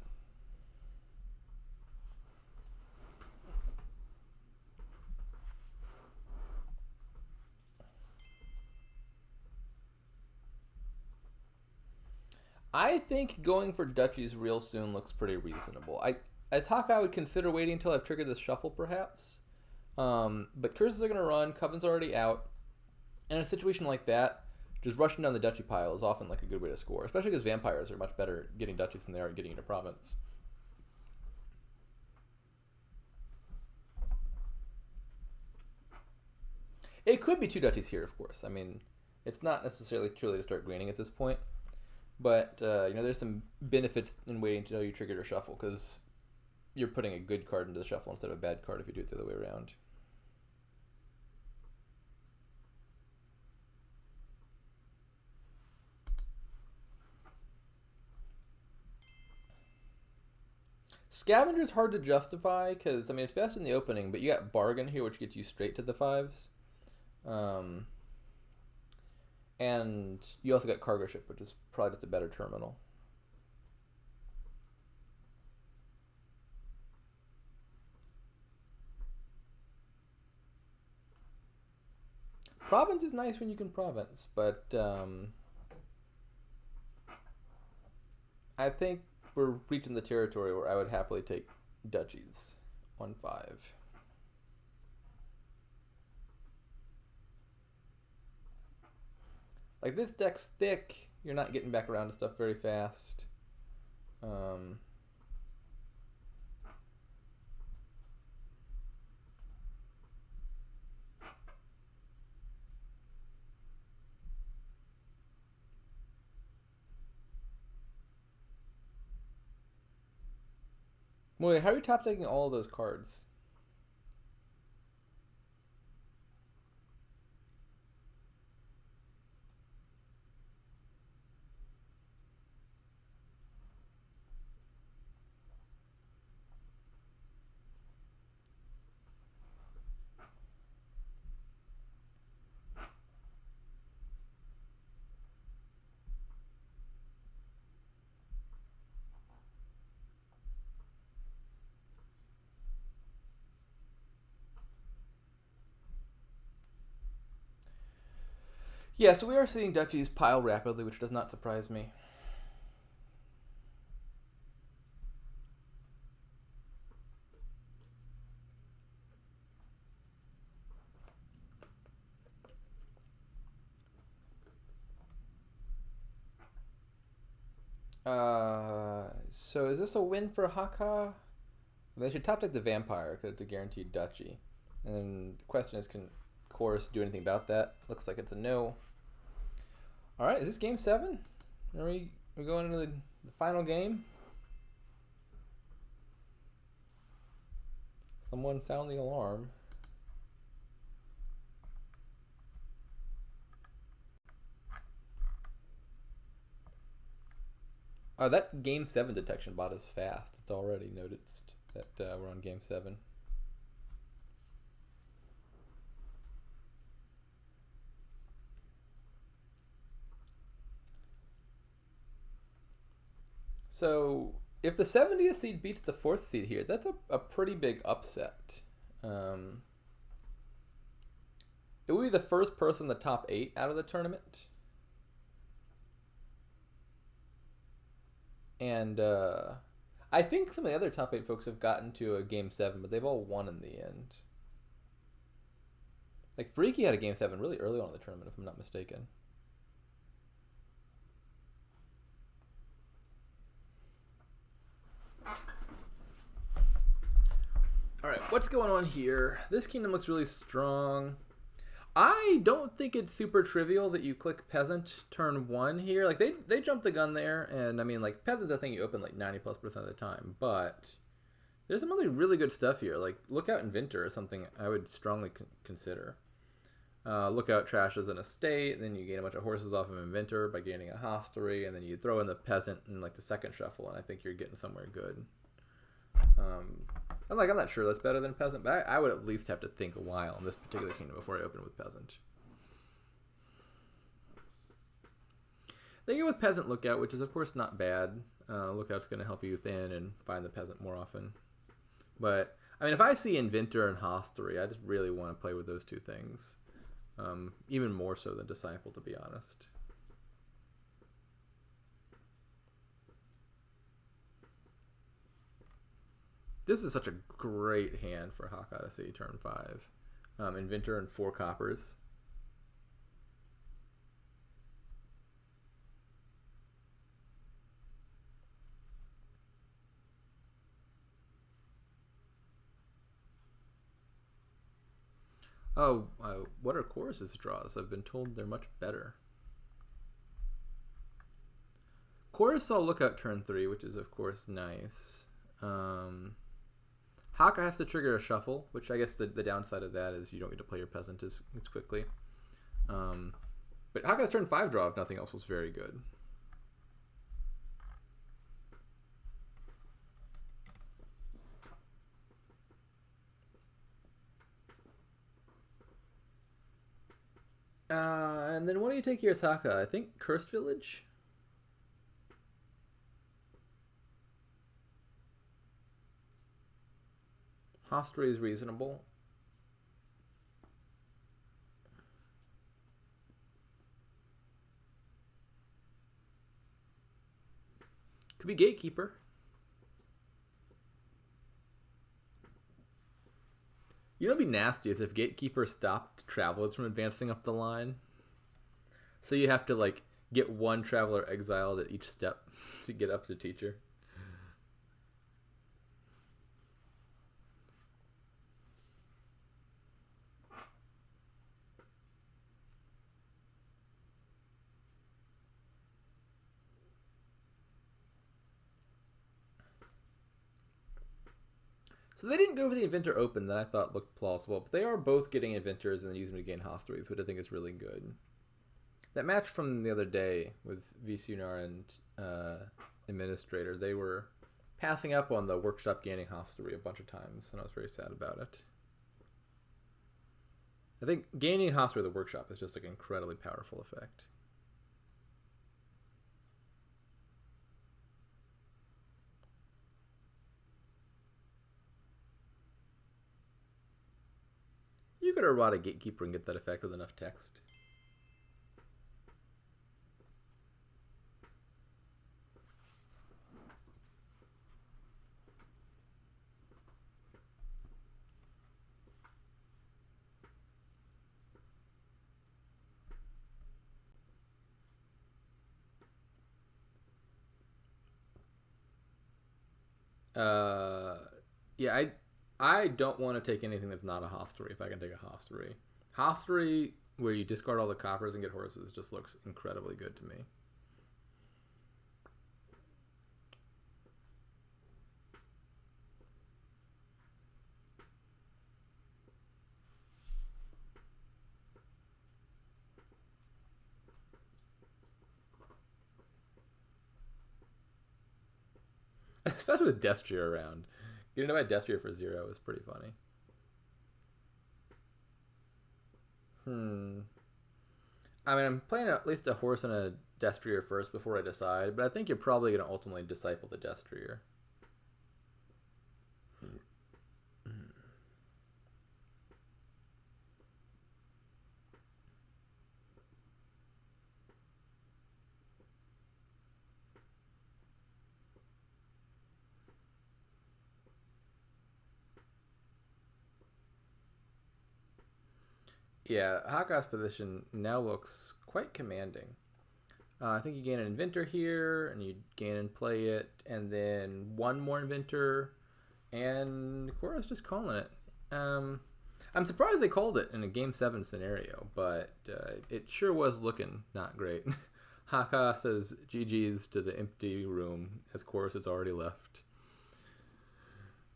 I think going for duchies real soon looks pretty reasonable. As Hawkeye, I would consider waiting until I've triggered this shuffle, perhaps. But curses are going to run, Coven's already out. And in a situation like that, just rushing down the duchy pile is often like a good way to score, especially because vampires are much better getting duchies than they are getting into province. It could be 2 duchies here, of course. I mean, it's not necessarily truly to start greening at this point. But, there's some benefits in waiting until you trigger a shuffle, because you're putting a good card into the shuffle instead of a bad card if you do it the other way around. Scavenger is hard to justify, because, I mean, it's best in the opening, but you got Bargain here, which gets you straight to the 5s. And you also got Cargo Ship, which is probably just a better terminal. Province is nice when you can province, but I think we're reaching the territory where I would happily take duchies on 5. Like, this deck's thick. You're not getting back around to stuff very fast. Wait, how are you top taking all of those cards? Yeah, so we are seeing duchies pile rapidly, which does not surprise me. So is this a win for Haka? They should top deck the vampire because it's a guaranteed duchy. And then the question is, can Chorus do anything about that? Looks like it's a no. All right, is this game 7? Are we going into the final game? Someone sound the alarm. Oh, that game 7 detection bot is fast. It's already noticed that we're on game 7. So if the 70th seed beats the 4th seed here, that's a pretty big upset. It would be the first person in the top 8 out of the tournament. And I think some of the other top 8 folks have gotten to a game 7, but they've all won in the end. Like, Freaky had a game 7 really early on in the tournament, if I'm not mistaken. Alright, what's going on here? This kingdom looks really strong. I don't think it's super trivial that you click peasant turn 1 here. Like they jump the gun there, and I mean like peasant's a thing you open like 90+% of the time, but there's some other really good stuff here. Like Lookout Inventor is something I would strongly consider. Lookout trash as an estate, then you gain a bunch of horses off of Inventor by gaining a hostelry, and then you throw in the peasant in like the second shuffle, and I think you're getting somewhere good. I'm not sure that's better than peasant, but I would at least have to think a while in this particular kingdom before I open with peasant. They go with peasant lookout, which is of course not bad. Lookout's going to help you thin and find the peasant more often. But I mean, if I see Inventor and hostelry, I just really want to play with those two things. Even more so than Disciple, to be honest. This is such a great hand for hakha3 turn 5. Inventor and 4 coppers. Oh, what are Chorus's draws? I've been told they're much better. Chorus saw Lookout turn 3, which is of course nice. Hakha has to trigger a shuffle, which I guess the downside of that is you don't get to play your peasant as quickly. But Hakka's turn 5 draw, if nothing else, was very good. And then what do you take here as Hakha? I think Cursed Village? Hostelry is reasonable. Could be Gatekeeper. You know what'd be nasty is if Gatekeeper stopped travelers from advancing up the line. So you have to like get one traveler exiled at each step to get up to Teacher. So they didn't go for the Inventor Open that I thought looked plausible, but they are both getting Inventors and then using them to gain hostelries, which I think is really good. That match from the other day with Visunar and Administrator, they were passing up on the Workshop gaining hostelry a bunch of times, and I was very sad about it. I think gaining hostelry at the Workshop is just like an incredibly powerful effect. You could errata Gatekeeper and get that effect with enough text. Yeah, I don't want to take anything that's not a hostelry if I can take a hostelry. Hostelry, where you discard all the coppers and get horses, just looks incredibly good to me. Especially with Destria around. Getting to buy Destria for 0 is pretty funny. I mean, I'm playing at least a horse and a Destrier first before I decide, but I think you're probably going to ultimately disciple the Destrier. Yeah, Hakka's position now looks quite commanding. I think you gain an Inventor here, and you gain and play it, and then one more Inventor, and Cora's just calling it. I'm surprised they called it in a Game 7 scenario, but it sure was looking not great. Hakha says GG's to the empty room as Chorus has already left.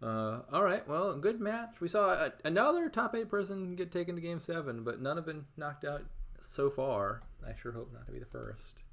All right, well, good match. We saw another top 8 person get taken to Game 7, but none have been knocked out so far. I sure hope not to be the first.